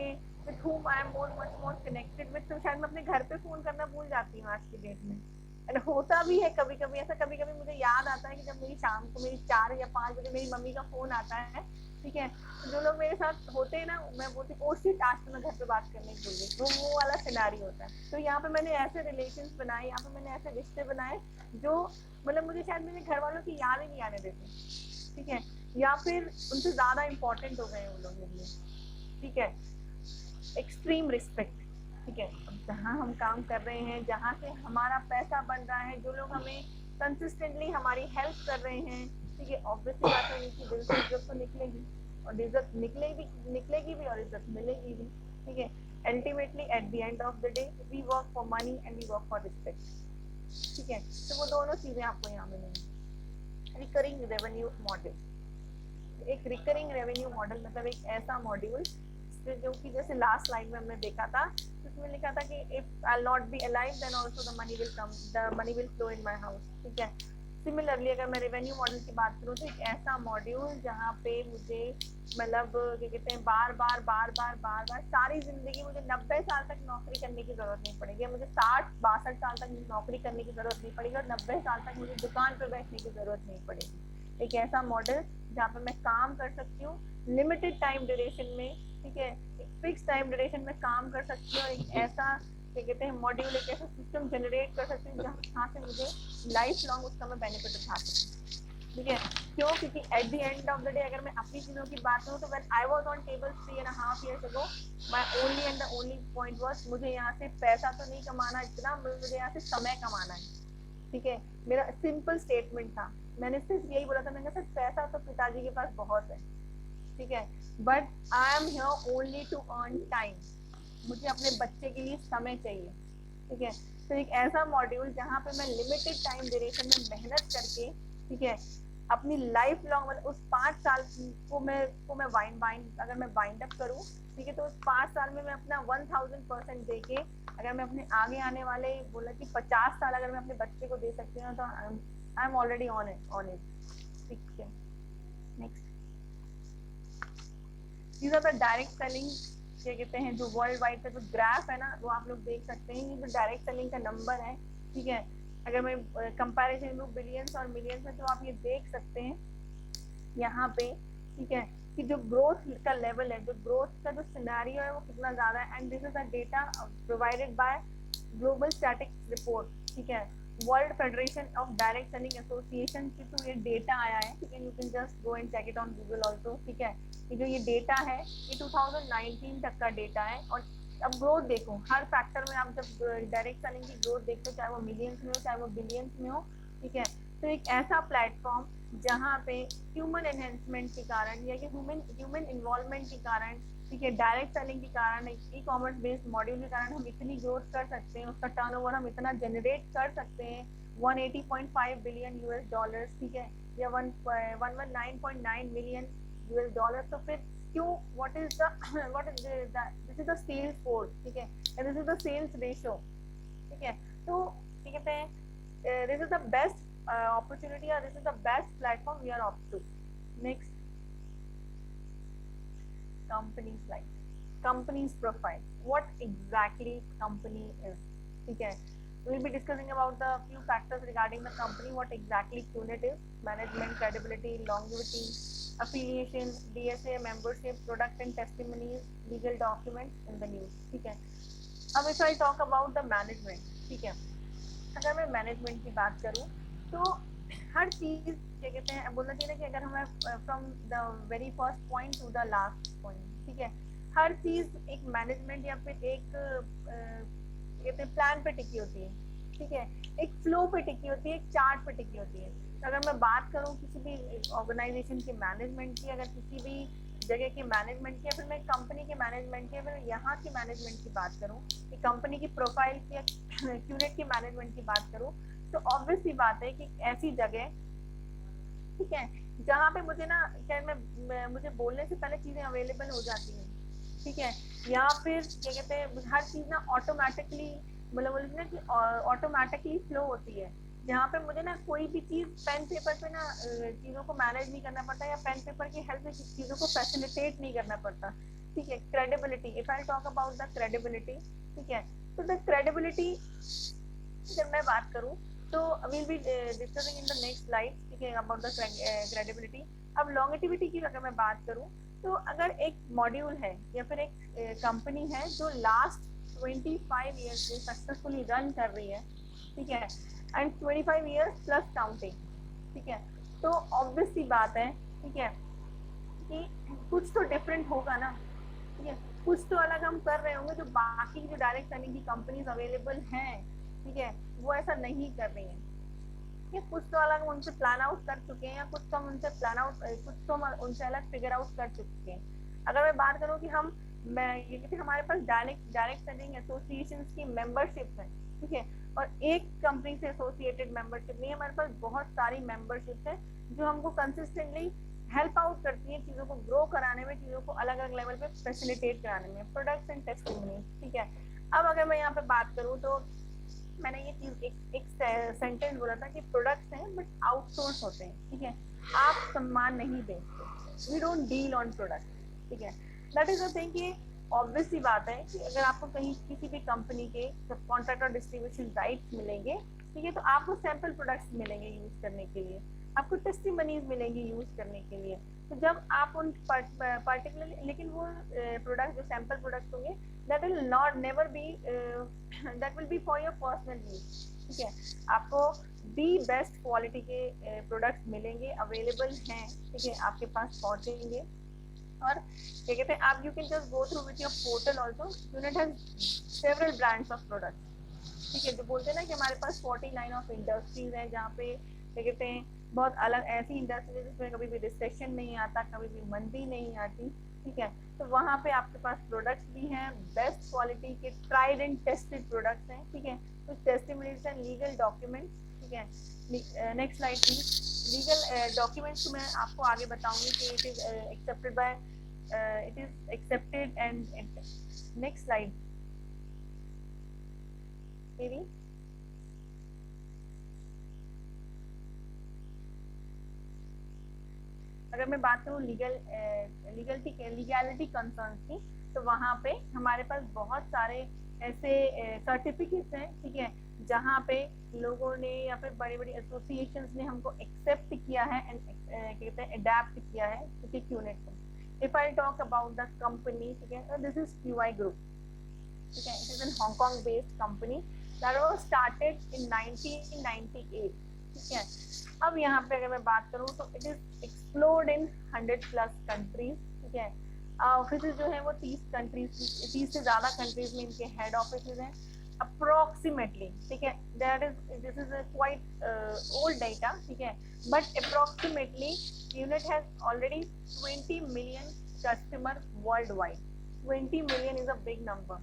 [SPEAKER 1] with whom I am more much more connected with, तो शायद मैं अपने घर पे फोन करना भूल जाती हूँ आज की डेट में, एंड होता भी है कभी कभी ऐसा, कभी कभी मुझे याद आता है कि जब मेरी शाम को मेरी 4 या 5 बजे मेरी मम्मी का फोन आता है, ठीक है, तो जो लोग मेरे साथ होते हैं ना, मैं बोलती ओ शिट आज तो मैं घर पे बात करने भूल गई, वो वाला सिनारी होता है। तो यहाँ पे मैंने ऐसे रिलेशन बनाए, यहाँ पे मैंने ऐसे रिश्ते बनाए जो मतलब मुझे शायद मेरे घर वालों की याद ही नहीं आने देते, ठीक है, या फिर उनसे ज्यादा इंपॉर्टेंट हो गए वो लोग मेरे लिए, ठीक है। एक्सट्रीम रिस्पेक्ट, ठीक है। अब जहाँ हम काम कर रहे हैं, जहाँ से हमारा पैसा बन रहा है, जो लोग हमें कंसिस्टेंटली हमारी हेल्प कर रहे हैं, ठीक है, ऑब्वियसली बात है उनकी दिल से इज्जत तो निकलेगी, और इज्जत निकलेगी भी और इज्जत मिलेगी भी, ठीक है। Ultimately at the end of the day we work for money and we work for respect, ठीक है। तो वो दोनों चीजें आपको यहाँ मिलेंगी। रिकरिंग रेवेन्यू मॉडल, एक रिकरिंग रेवेन्यू मॉडल मतलब एक ऐसा मॉड्यूल जो कि जैसे लास्ट स्लाइड में हमने देखा था, उसमें लिखा था कि if I not be alive then also the money will come, the money will flow in my house, ठीक है। सिमिलरली अगर मैं रेवेन्यू मॉडल की बात करूँ तो एक ऐसा मॉड्यूल जहाँ पे मुझे मतलब क्या कहते हैं बार बार सारी जिंदगी मुझे 90 साल तक नौकरी करने की जरूरत नहीं पड़ेगी, मुझे 60-62 साल तक नौकरी करने की जरूरत नहीं पड़ेगी, और 90 साल तक मुझे दुकान पर बैठने की जरूरत नहीं पड़ेगी। एक ऐसा मॉडल जहाँ पे मैं काम कर सकती हूँ लिमिटेड टाइम ड्यूरेशन में, ठीक है, एक फिक्स टाइम ड्यूरेशन में काम कर सकती हूँ, एक ऐसा क्या कहते हैं मॉड्यूल, एक ऐसा सिस्टम जनरेट कर सकती हूँ जहाँ से मुझे लाइफ लॉन्ग उसका मैं बेनिफिट उठा सकूँ, ठीक है। क्यों? क्योंकि eight the end of the day अगर मैं अपनी चीजों की बात करूँ तो when I was on table 3.5 years ago, my only and the only point was मुझे यहाँ से पैसा तो नहीं कमाना इतना, मुझे यहाँ से समय कमाना है, ठीक है। मेरा सिंपल स्टेटमेंट था, मैंने सिर्फ यही बोला था, मैंने कहा सर पैसा तो पिताजी के पास बहुत है, ठीक है, but I am here only to earn time, मुझे अपने बच्चे के लिए समय चाहिए, ठीक है। तो एक ऐसा मॉड्यूल जहाँ पे मैं लिमिटेड टाइम ड्यूरेशन में मेहनत करके, ठीक है, अपनी लाइफ लॉन्ग मतलब उस 5 साल को मैं वाइंड अगर मैं वाइंड अप करूँ, ठीक है, तो उस 5 साल में मैं अपना 1000% दे के अगर मैं अपने आगे आने वाले बोला कि 50 साल अगर मैं अपने बच्चे को दे सकती हूँ तो I am already on it, ठीक है। Next, these are the direct selling, क्या कहते हैं जो वर्ल्ड वाइड का जो ग्राफ है ना वो आप लोग देख सकते हैं, ये जो डायरेक्ट सेलिंग का नंबर है, ठीक है, अगर मैं कंपैरिजन लूँ बिलियंस और मिलियंस में तो आप ये देख सकते हैं यहाँ पे, ठीक है, कि जो ग्रोथ का लेवल है, जो ग्रोथ का जो सिनेरियो है वो कितना ज्यादा है, and this is the data provided by global statistics report, ठीक है, World Federation of direct Selling Association के थ्रू ये डेटा आया है, ठीक है, you can just go and check it on Google also, ठीक है। ये जो ये डेटा है ये 2019 तक का डेटा है, और अब ग्रोथ देखो हर फैक्टर में, आप जब डायरेक्ट सेलिंग की ग्रोथ देखते हो चाहे वो मिलियंस में हो चाहे वो बिलियंस में हो, ठीक है, तो एक ऐसा प्लेटफॉर्म जहाँ पे ह्यूमन एनहेंसमेंट के कारण या कि ह्यूमन इन्वॉल्वमेंट के कारण, ठीक है, डायरेक्ट सेलिंग के कारण, ई कॉमर्स बेस्ड मॉड्यूल के कारण हम इतनी ग्रोथ कर सकते हैं, उसका टर्नओवर हम इतना जनरेट कर सकते हैं 180.5 बिलियन यूएस डॉलर्स, ठीक है, या 119.9 मिलियन यूएस डॉलर। तो फिर क्यों, what is this is the sales force, ठीक है, and this is the sales ratio, ठीक है। तो क्या कहते हैं this is the best opportunity, or this is the best platform we are up to. Next, company's life, company's profile, what exactly company is, ठीक है, we'll be discussing about the few factors regarding the company, what exactly QNET is, management, credibility, longevity, affiliation, DSA membership, product and testimonies, legal documents in the news, ठीक है। अब if I talk about the management, ठीक है, अगर मैं management की बात करूँ तो हर चीज क्या कहते हैं बोलना चाहिए ना कि अगर हमें from the very first point two the last point, ठीक है, हर चीज एक मैनेजमेंट या फिर एक कहते हैं प्लान पे टिकी होती है, ठीक है, एक फ्लो पे टिकी होती है, एक चार्ट पे टिकी होती है। तो अगर मैं बात करूँ किसी भी ऑर्गेनाइजेशन के मैनेजमेंट की, अगर किसी भी जगह के मैनेजमेंट की, या फिर मैं कंपनी के मैनेजमेंट की, अगर यहाँ की मैनेजमेंट की बात करूँ कि कंपनी की प्रोफाइल की या क्यूरेट की मैनेजमेंट की बात करूँ, तो ऑब्वियस सी बात है कि ऐसी जगह, ठीक है, जहाँ पे मुझे ना क्या मुझे बोलने से पहले चीजें अवेलेबल हो जाती हैं, ठीक है, या फिर क्या कहते हैं हर चीज ना ऑटोमेटिकली मतलब बोलते ना कि ऑटोमेटिकली फ्लो होती है, जहाँ पे मुझे ना कोई भी चीज पेन पेपर पे ना चीजों को मैनेज नहीं करना पड़ता, या पेन पेपर की हेल्प से चीजों को फैसिलिटेट नहीं करना पड़ता, ठीक है। Credibility, if I talk about the credibility, ठीक है, तो द क्रेडिबिलिटी जब मैं बात करूँ तो we'll be discussing in the next slide, ठीक है, about the credibility. अब longevity की अगर मैं बात करूं तो अगर एक मॉड्यूल है या फिर एक कंपनी है जो लास्ट 25 years से सक्सेसफुली रन कर रही है, ठीक है, एंड 25 years प्लस काउंटिंग, ठीक है, तो ऑब्वियस सी बात है, ठीक है, कि कुछ तो डिफरेंट होगा ना, ठीक है, कुछ तो अलग हम कर रहे होंगे जो बाकी जो डायरेक्ट सेलिंग की कंपनीज अवेलेबल हैं, ठीक है, वो ऐसा नहीं कर रही हैं, ठीक है, कुछ तो अलग उनसे प्लान आउट कर चुके हैं या कुछ तो हम उनसे प्लान आउट कुछ तो हम उनसे अलग फिगर आउट कर चुके हैं। अगर मैं बात करूँ कि ये कहते हमारे पास डायरेक्ट सेलिंग एसोसिएशन की मेंबरशिप है, ठीक है, और एक कंपनी से एसोसिएटेड मेंबरशिप नहीं है, हमारे पास बहुत सारी मेंबरशिप है जो हमको कंसिस्टेंटली हेल्प आउट करती है चीजों को ग्रो कराने में, चीजों को अलग अलग लेवल पे फैसिलिटेट कराने में, प्रोडक्ट्स एंड टेस्टिमोनीज, ठीक है। अब अगर मैं यहाँ पे बात करूँ तो मैंने ये चीज एक सेंटेंस बोला था कि प्रोडक्ट्स हैं बट आउटसोर्स होते हैं, ठीक है, आप सामान नहीं बेचते, we don't deal on product, ठीक है, दैट इज द थिंग कि ऑब्वियस सी बात है कि अगर आपको कहीं किसी भी कंपनी के सब कॉन्ट्रैक्ट और डिस्ट्रीब्यूशन राइट्स मिलेंगे, ठीक है, तो आपको सैंपल प्रोडक्ट्स मिलेंगे यूज करने के लिए, आपको टेस्टिमनीज मिलेंगी यूज करने के लिए, तो जब आप उन पर्टिकुलरली, लेकिन वो प्रोडक्ट जो सैंपल प्रोडक्ट्स होंगे that will not never be that will be for your personal use, ठीक है, आपको दी बेस्ट क्वालिटी के प्रोडक्ट्स मिलेंगे, अवेलेबल हैं, ठीक है, आपके पास पहुंचेंगे, और क्या कहते हैं आप you can just go through with your portal also, unit has several brands of products, ठीक है, जो बोलते हैं ना कि हमारे पास 49 ऑफ इंडस्ट्रीज है जहाँ पे क्या कहते हैं बहुत अलग ऐसी इंडस्ट्रीज है जिसमें कभी भी रिसेशन नहीं आता, कभी भी मंदी नहीं आती, ठीक है, तो वहाँ पे आपके पास प्रोडक्ट्स भी हैं, बेस्ट क्वालिटी के ट्राइड एंड टेस्टेड प्रोडक्ट्स हैं, ठीक है, कुछ टेस्टिमोनियल्स एंड लीगल डॉक्यूमेंट्स, ठीक है, next slide please. Legal documents मैं आपको आगे बताऊंगी कि it is accepted by it is accepted and next slide maybe अगर मैं बात करूँ लीगैलिटी कंसर्न की, तो वहाँ पे हमारे पास बहुत सारे ऐसे सर्टिफिकेट्स हैं, ठीक है, जहाँ पे लोगों ने या फिर बड़ी बड़ी एसोसिएशंस ने हमको एक्सेप्ट किया है एंड कहते हैं अडेप्ट किया है, ठीक है, क्यूनेट को। If I talk about the company, ठीक है, this is QI Group, ठीक है, it is a Hong Kong based company that was started in 1998, ठीक है। अब यहाँ पे अगर मैं बात करूँ तो it is explored in 100+ countries, ठीक है, ऑफिसेज जो है वो 30 से ज्यादा कंट्रीज में इनके हेड ऑफिसेज हैं अप्रोक्सीमेटली, ठीक है, this is quite old data, ठीक है, but approximately unit has already 20 million customer world wide. 20 million is a big number,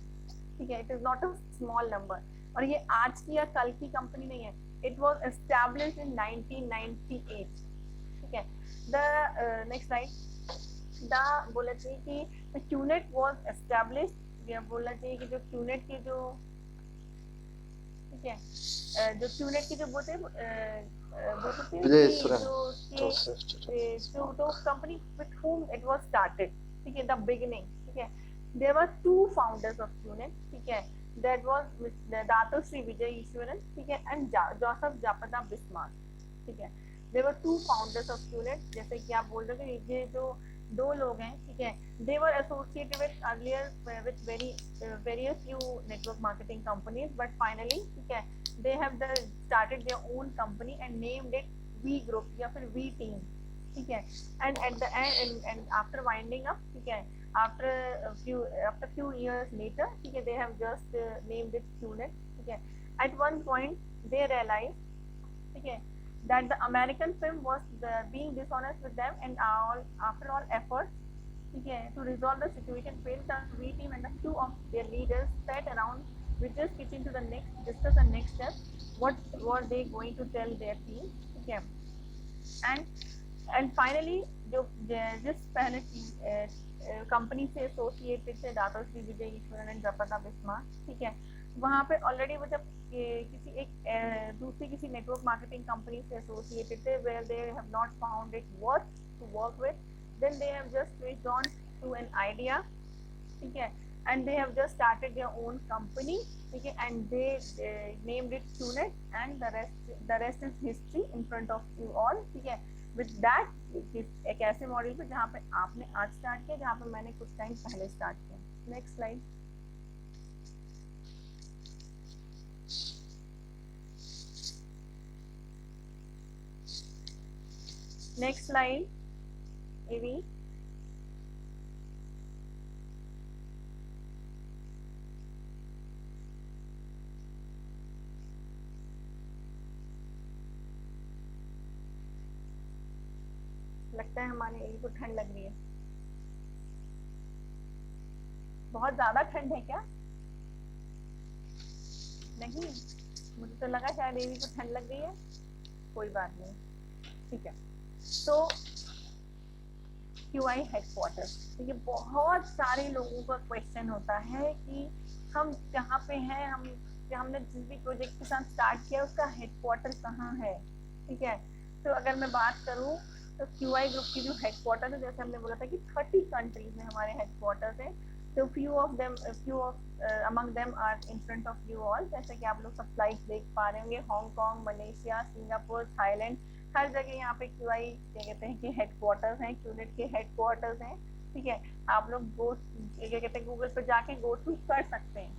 [SPEAKER 1] ठीक है, it is not a small number, और ये आज की या कल की कंपनी नहीं है, इट वाज एस्टैब्लिश्ड इन 1998, ठीक है। द नेक्स्ट स्लाइड, द बोला चाहिए कि द क्यूनेट वाज एस्टैब्लिश्ड, या बोलना चाहिए कि जो क्यूनेट के जो, ठीक है, जो क्यूनेट की जो बोलते हैं जो company with whom it was started, ठीक है, द बिगिनिंग, ठीक है, there were 2 founders of QNET, ठीक है, that was दातो श्री विजय ईश्वरन, ठीक है, and जोसेफ जापदा बिस्मार्क, ठीक है, there were 2 founders of QNET, जैसे कि आप बोल रहे हो ये जो 2 लोग हैं, ठीक है, they were associated with earlier with various few network marketing companies, but finally, ठीक है, they have started their own company and named it V Group या फिर V Team, ठीक है, and at the end and after winding up, ठीक है, after few years later, ठीक है, they have just named it QNET, ठीक है, at one point they realized, ठीक है, that the American firm was being dishonest with them, and after all efforts, ठीक है, to resolve the situation, failed, the V Team and the 2 of their leaders sat around with just kitchen to discuss the next step, what were they going to tell their team, ठीक है, and finally जो जिस पहले company से associated थे Dato Shri Vijay Eswaran and जापदा Bismark, ठीक है, वहाँ पे ऑलरेडी वो जब दूसरी किसी नेटवर्क मार्केटिंग कंपनी से एसोसिएटेड थे, where they have not found it worth to work with, then they have just switched on to an idea, ठीक है, and they have just started their own company, ठीक है, and they named it QNet, and the rest is history in front of you all, ठीक है. With that, एक ऐसे model पे जहाँ पे आपने आज स्टार्ट किया, जहाँ पे मैंने कुछ टाइम पहले स्टार्ट किया. Next slide. Next slide. एवी. लगता है हमारे एवी को ठंड लग रही है. बहुत ज्यादा ठंड है क्या? नहीं, मुझे तो लगा शायद एवी को ठंड लग रही है. कोई बात नहीं, ठीक है. तो QI हेडक्वार्टर, तो ये बहुत सारे लोगों का क्वेश्चन होता है कि हम जहाँ पे हैं, हमने जिस भी प्रोजेक्ट के साथ स्टार्ट किया उसका हेडक्वार्टर कहाँ है, ठीक है. तो अगर मैं बात करूँ तो QI ग्रुप की जो हेडक्वार्टर है, जैसे हमने बोला था कि 30 कंट्रीज में हमारे हेडक्वार्टर्स हैं. तो few of among them are in front of you all, जैसे कि आप लोग सब स्लाइड्स देख पा रहे होंगे. हांगकांग, मलेशिया, सिंगापुर, थाईलैंड, हर जगह यहाँ पे QI क्या कहते हैं कि हेडक्वार्टर्स हैं, QNet के हेडक्वार्टर्स हैं, ठीक है. आप लोग क्या कहते हैं गूगल पर जाके गो थ्रू कर सकते हैं,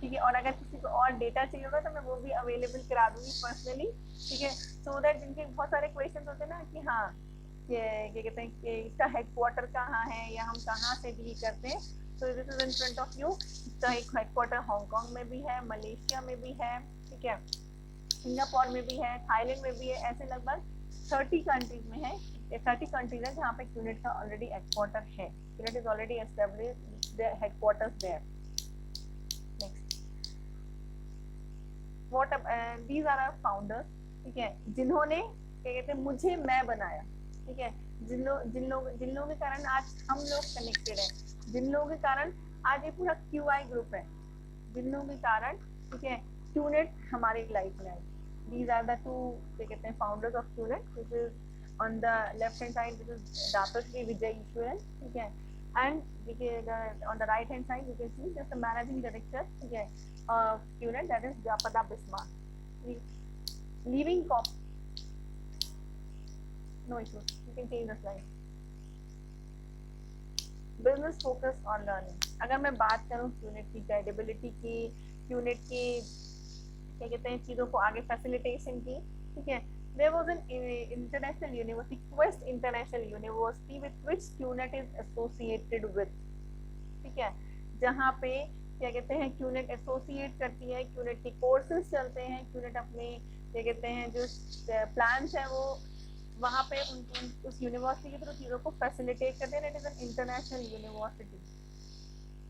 [SPEAKER 1] ठीक है. और अगर किसी को और डेटा चाहिए होगा तो मैं वो भी अवेलेबल करा दूंगी पर्सनली, ठीक है. सो दैट जिनके बहुत सारे क्वेश्चन होते हैं ना कि हाँ क्या कहते हैं कि इसका हेडक्वार्टर कहाँ है या हम कहाँ से डील करते हैं. तो this is in front of you. इसका एक हेडक्वार्टर हांगकांग में भी है, मलेशिया में भी है, ठीक है, सिंगापुर में भी है, थाईलैंड में भी है. ऐसे लगभग 30 कंट्रीज में है, 30 कंट्रीज है जहाँ पे QNet का ऑलरेडी हेडक्वार्टर है. QNet is already established there headquarters there. Next. What these are our founders, ठीक है, जिन्होंने क्या कहते हैं मुझे मैं बनाया, ठीक है. जिन लोगों के कारण आज हम लोग कनेक्टेड हैं, जिन लोगों के कारण आज ये पूरा QI ग्रुप है, जिन लोगों के कारण, ठीक है, QNet हमारी लाइफ में आई. These are the two क्या कहते हैं founders of QNet. This is on the left hand side, this is Dato Vijay Ishwaran, ठीक है, and on the right hand side you can see just the managing director, ठीक है, of QNet, that is Japada Bismarck. Leaving cop. No issues. You can change the slide. Business focus on learning. अगर मैं बात करूँ QNet की credibility की, QNet की क्या कहते हैं चीज़ों को आगे फैसिलिटेशन की, ठीक है. There was an international university, Quest International University, with which QNet is associated with, ठीक है, जहाँ पे क्या कहते हैं QNet एसोसिएट करती है, QNet के कोर्सेज चलते हैं, QNet अपने क्या कहते हैं जो प्लान्स हैं वो वहाँ पे उस यूनिवर्सिटी के थ्रू चीज़ों को फैसिलिटेट करते हैं. It is an international university,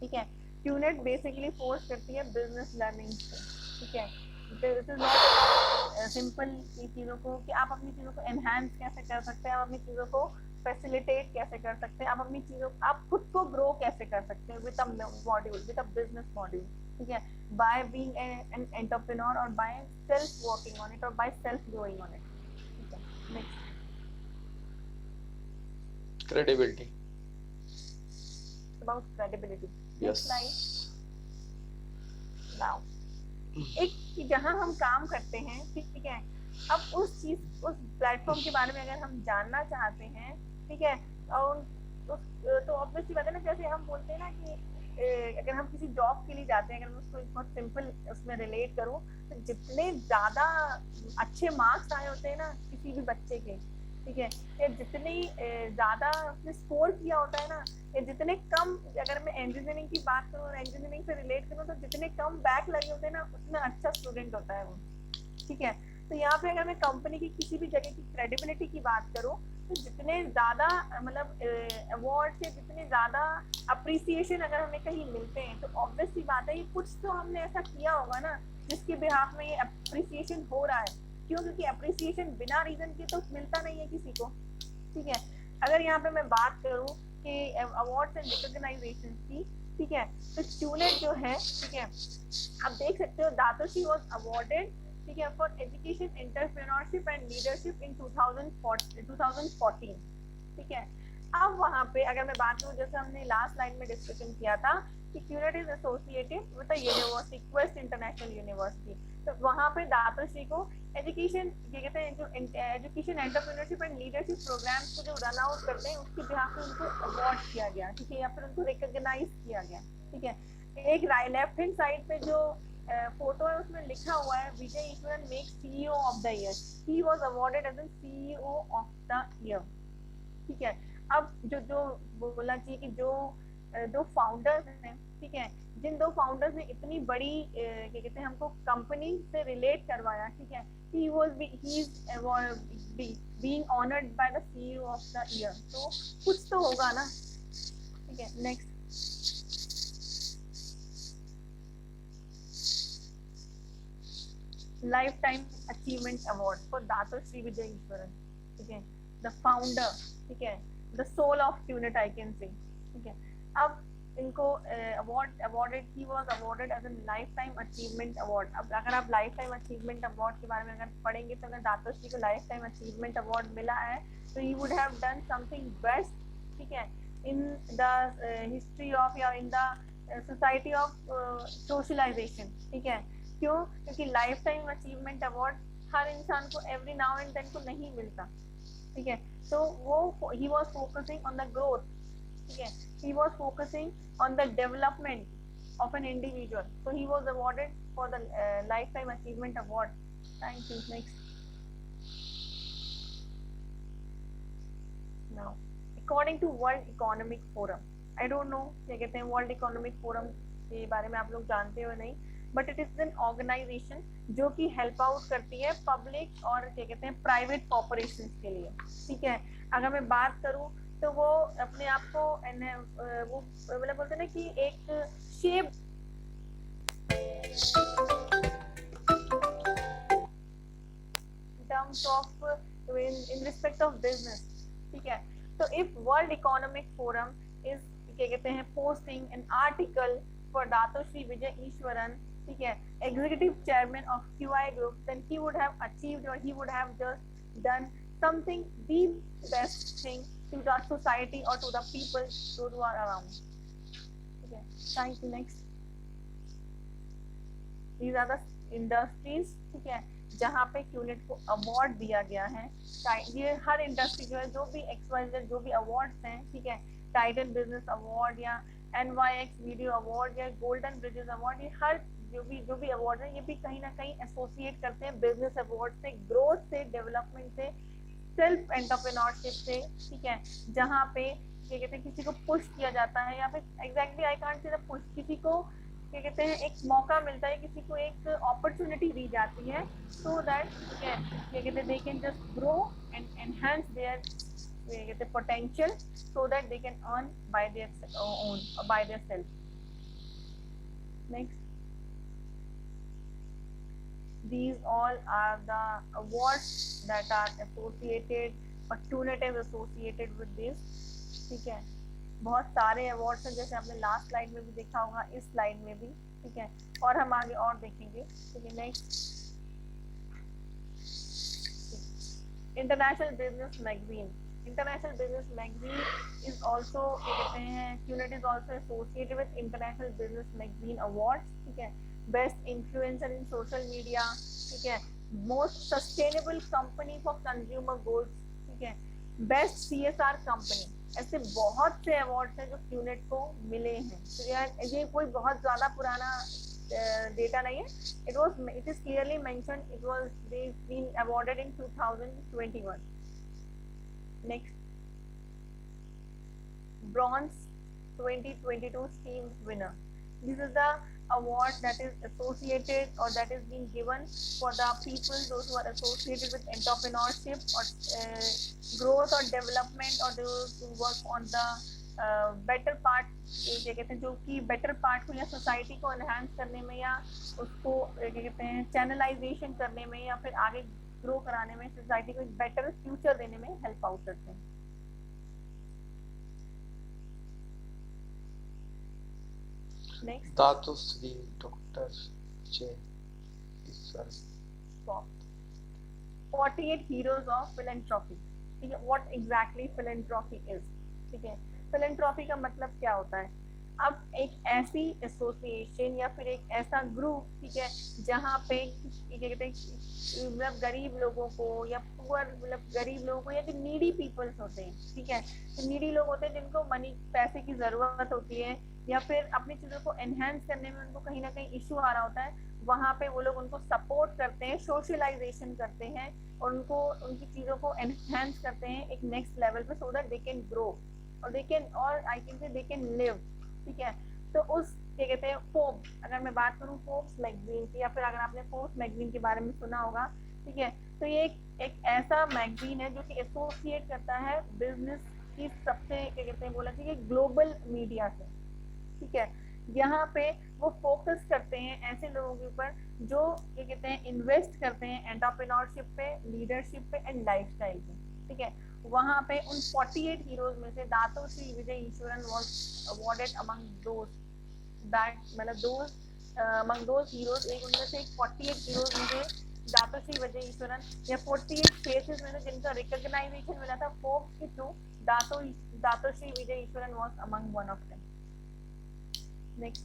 [SPEAKER 1] ठीक है. QNet बेसिकली फोर्स करती है बिजनेस लर्निंग से, ठीक है. दिस इज नॉट सिंपल चीज़ों को कि आप अपनी चीज़ों को एनहांस कैसे कर सकते हैं, आप अपनी चीज़ों को फैसिलिटेट कैसे कर सकते हैं, आप अपनी चीज़ों आप खुद को ग्रो कैसे कर सकते हैं with a module, with a business module, ठीक है, बाय बीइंग एन एंटरप्रेन्योर और by self working on it और by self growing on it, ठीक है. Next.
[SPEAKER 2] Credibility.
[SPEAKER 1] About credibility.
[SPEAKER 2] Yes.
[SPEAKER 1] Now, एक जहाँ हम काम करते हैं, ठीक है, अब उस प्लेटफॉर्म के बारे में अगर हम जानना चाहते हैं, ठीक है, और तो ऑब्वियसली बात है ना, जैसे हम बोलते हैं ना कि अगर हम किसी जॉब के लिए जाते हैं, अगर मैं उसको बहुत सिंपल उसमें रिलेट करूँ, तो जितने ज़्यादा अच्छे मार्क्स आए होते हैं ना किसी भी बच्चे के, ठीक है, या जितनी ज़्यादा उसने स्कोर किया होता है ना, या जितने कम, अगर मैं इंजीनियरिंग की बात करूँ और इंजीनियरिंग से रिलेट करूँ, तो जितने कम बैक लगे होते हैं ना उतना अच्छा स्टूडेंट होता है वो, ठीक है. तो यहाँ पे अगर मैं कंपनी की किसी भी जगह की क्रेडिबिलिटी की बात करूँ, तो जितने ज़्यादा मतलब अवार्ड से जितने ज़्यादा अप्रिसिएशन अगर हमें कहीं मिलते हैं, तो ऑब्वियसली बात है ये कुछ तो हमने ऐसा किया होगा ना जिसके बिहाफ में ये अप्रिसिएशन हो रहा है. क्यों? क्योंकि अप्रिसिएशन बिना रीजन के तो मिलता नहीं है किसी को, ठीक है. अगर यहाँ पे मैं बात करूँ कि अवार्ड्स एंड रिकॉग्नाइजेशन की, ठीक है, तो QNet जो है, ठीक है, आप देख सकते हो दातोशी वाज अवार्डेड, ठीक है, for education entrepreneurship and leadership in 2014, ठीक है. अब वहां पे अगर मैं बात करूं, जैसे हमने लास्ट लाइन में डिस्कशन किया था कि QNet is associated with the university, quest international university, तो वहां पे दाताश्री को एजुकेशन, क्या कहते हैं, जो education entrepreneurship and leadership programs को जो रन आउट करते हैं उसके बिहाफ पे उनको अवार्ड किया गया, ठीक है, या फिर उनको रिकॉग्नाइज किया गया, ठीक है। एक लेफ्ट हैंड साइड पे जो फोटो है उसमें लिखा हुआ है Vijay Eswaran make CEO of the year, he was awarded as an CEO of the year, ठीक है। अब जो जो बोला चाहिए कि जो दो फाउंडर्स हैं, ठीक है, जिन दो फाउंडर्स ने इतनी बड़ी क्या कहते हैं हमको कंपनी से रिलेट करवाया, ठीक है, he is being honored by the CEO of the year, तो कुछ तो होगा ना, ठीक है। Next, life time achievement award for Dato' Sri Vijay Eswaran, ठीक है, द फाउंडर, ठीक है, the soul of QNET I can say, ठीक है। अब इनको awarded, he was awarded as an life time achievement award. अब अगर आप लाइफ टाइम अचीवमेंट अवार्ड के बारे में अगर पढ़ेंगे तो अगर दाताश्री को लाइफ टाइम अचीवमेंट अवार्ड मिला है तो ही would have done something best, ठीक है, इन द हिस्ट्री ऑफ या in the society of socialization, ठीक है। क्यों? क्योंकि लाइफ टाइम अचीवमेंट अवार्ड हर इंसान को एवरी नाउ एंड देन को नहीं मिलता, ठीक है। तो वो he was focusing on the growth, ठीक है, he was focusing on the development of an individual, so he was awarded for the lifetime achievement award. Thank you. Next. Now, according to World Economic Forum, I don't know क्या कहते हैं World Economic Forum के बारे में आप लोग जानते हो नहीं, but it is an organization जो कि हेल्प आउट करती है पब्लिक और क्या कहते हैं प्राइवेट कॉर्पोरेशन के लिए, ठीक है। अगर मैं बात करूं तो वो अपने आप को वो मतलब बोलते हैं ना कि एक shape terms of in respect of business, ठीक है। तो if World Economic Forum is क्या कहते हैं posting an article for Dato Shri Vijay Ishwaran, ठीक है, executive chairman of QI Group, then he would have achieved or he would have just done something the best thing to the society or to the people those who are around, ठीक है। Thank you. Next. These are the industries, ठीक है, जहाँ पे QNet को award दिया गया है। ये हर इंडस्ट्री जो है, जो भी एक्सवाइजेड जो भी अवार्ड्स हैं, ठीक है, टाइटन बिजनेस अवार्ड या NYX वीडियो अवार्ड या गोल्डन ब्रिजेस अवार्ड, ये हर जो भी अवार्ड है ये भी कहीं ना कहीं एसोसिएट करते हैं बिजनेस अवार्ड से, ग्रोथ से, डेवलपमेंट से, सेल्फ एंटरप्रेन्योरशिप से, ठीक है, जहाँ पे क्या कहते हैं किसी को पुश किया जाता है या फिर exactly I can't say push, किसी को क्या कहते हैं एक मौका मिलता है, किसी को एक अपॉर्चुनिटी दी जाती है, सो दैट क्या कहते हैं दे can just grow and enhance there क्या कहते हैं potential, so that they can earn by their own by their self. Next, these all are the awards that are associated or TUNET is associated with this, ठीक है। बहुत सारे awards हैं जैसे आपने लास्ट स्लाइड में भी देखा होगा, इस स्लाइड में भी, ठीक है, और हम आगे और देखेंगे, ठीक है। Next, international business magazine, international business magazine is also क्या कहते हैं QNet is also associated with international business magazine awards, ठीक है। बेस्ट इन्फ्लुएंसर इन सोशल मीडिया, ठीक है, most sustainable company for consumer goods, ठीक है, बेस्ट CSR कंपनी, ऐसे बहुत से अवार्ड्स हैं जो क्यूनेट को मिले हैं। तो यार ये कोई बहुत ज्यादा पुराना डेटा नहीं है, it is clearly mentioned, it was they've been awarded in 2021. Next, bronze 2022 STEAM winner, this is the award that is associated or that is being given for the people those who are associated with entrepreneurship or growth or development or those who work on the better part, क्या कहते हैं जो कि better part को या society को enhance करने में या उसको क्या कहते हैं channelization करने में या फिर आगे grow कराने में, society को एक better future देने में help out करते हैं। Next,
[SPEAKER 2] Dato Sri Dr. Vijay Ishwaran.
[SPEAKER 1] 48 heroes of philanthropy, ठीक है, what exactly philanthropy is, ठीक है। फिलेंथ्रॉपी का मतलब क्या होता है? अब एक ऐसी एसोसिएशन या फिर एक ऐसा ग्रुप, ठीक है, जहाँ पे क्या कहते हैं, मतलब गरीब लोगों को या पुअर, मतलब गरीब लोगों को या जो नीडी पीपल्स होते हैं, ठीक है, तो नीडी लोग होते हैं जिनको मनी, पैसे की जरूरत होती है या फिर अपनी चीजों को एनहेंस करने में उनको कहीं ना कहीं इशू आ रहा होता है, वहां पे वो लोग उनको सपोर्ट करते हैं, सोशलाइजेशन करते हैं और उनको उनकी चीजों को एनहेंस करते हैं एक नेक्स्ट लेवल पे, सो दैट दे कैन ग्रो और दे कैन, और आई कैन से दे कैन लिव, ठीक है। तो उस क्या कहते हैं फोर्ब्स, अगर मैं बात करूं फोर्ब्स मैगजीन की, या फिर अगर आपने फोर्ब्स मैगजीन के बारे में सुना होगा, ठीक है, तो ये एक ऐसा मैगजीन है जो कि एसोसिएट करता है बिजनेस की सबसे क्या कहते हैं बोला चाहिए ग्लोबल मीडिया से, ठीक है। यहाँ पे वो फोकस करते हैं ऐसे लोगों के ऊपर जो क्या कहते हैं इन्वेस्ट करते हैं एंटरप्रेन्योरशिप पे, लीडरशिप पे एंड लाइफस्टाइल पे, ठीक है। वहां पे उन 48 हीरोज में से दातो Shri Vijay Eswaran was awarded among those that, मतलब दोस अमंग दोस हीरोज, एक उनमें से एक 48 हीरोज में से दातो श्री विजय ईश्वरन या 48 फेसेस में से जिनका रिकॉग्नाइजेशन मिला था फोर्ब्स के through, Dato Dato Shri Vijay Eswaran was among one of them. Next,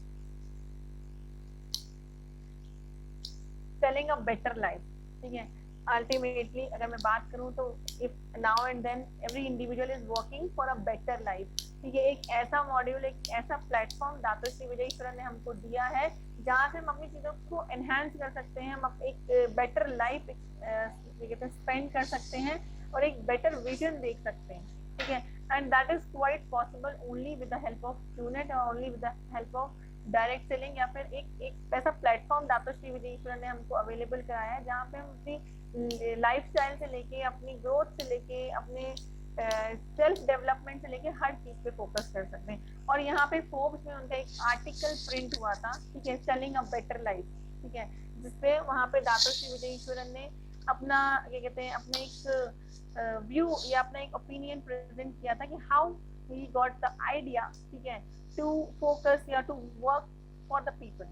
[SPEAKER 1] selling a better life, ठीक है। अल्टीमेटली अगर मैं बात करूं तो if now and then every individual is working for a better life, ठीक है। एक ऐसा मॉड्यूल, एक ऐसा प्लेटफॉर्म दातो श्री विजय ईश्वरन ने हमको दिया है जहाँ से हम अपनी चीजों को एनहांस कर सकते हैं, हम एक बेटर लाइफ कहते हैं स्पेंड कर सकते हैं और एक बेटर विजन देख सकते हैं, ठीक है। And that is quite possible only with the help of QNET और only with the help of direct selling, या फिर एक ऐसा प्लेटफॉर्म दातो श्री विजय ईश्वरन ने हमको अवेलेबल कराया है जहाँ पे हम अपनी लाइफस्टाइल से लेके, अपनी ग्रोथ से लेके, अपने सेल्फ डेवलपमेंट से लेके हर चीज पे फोकस कर सकते हैं। और यहाँ पे फोर्ब्स में उनका एक आर्टिकल प्रिंट हुआ था, ठीक है, सेलिंग अ बेटर लाइफ, ठीक है, जिसपे वहाँ पे दातो श्री विजय ईश्वरन ने अपना क्या कहते हैं अपने एक व्यू या अपना एक ओपिनियन प्रेजेंट किया था कि how he got the idea, ठीक है, टू फोकस या to work for the people,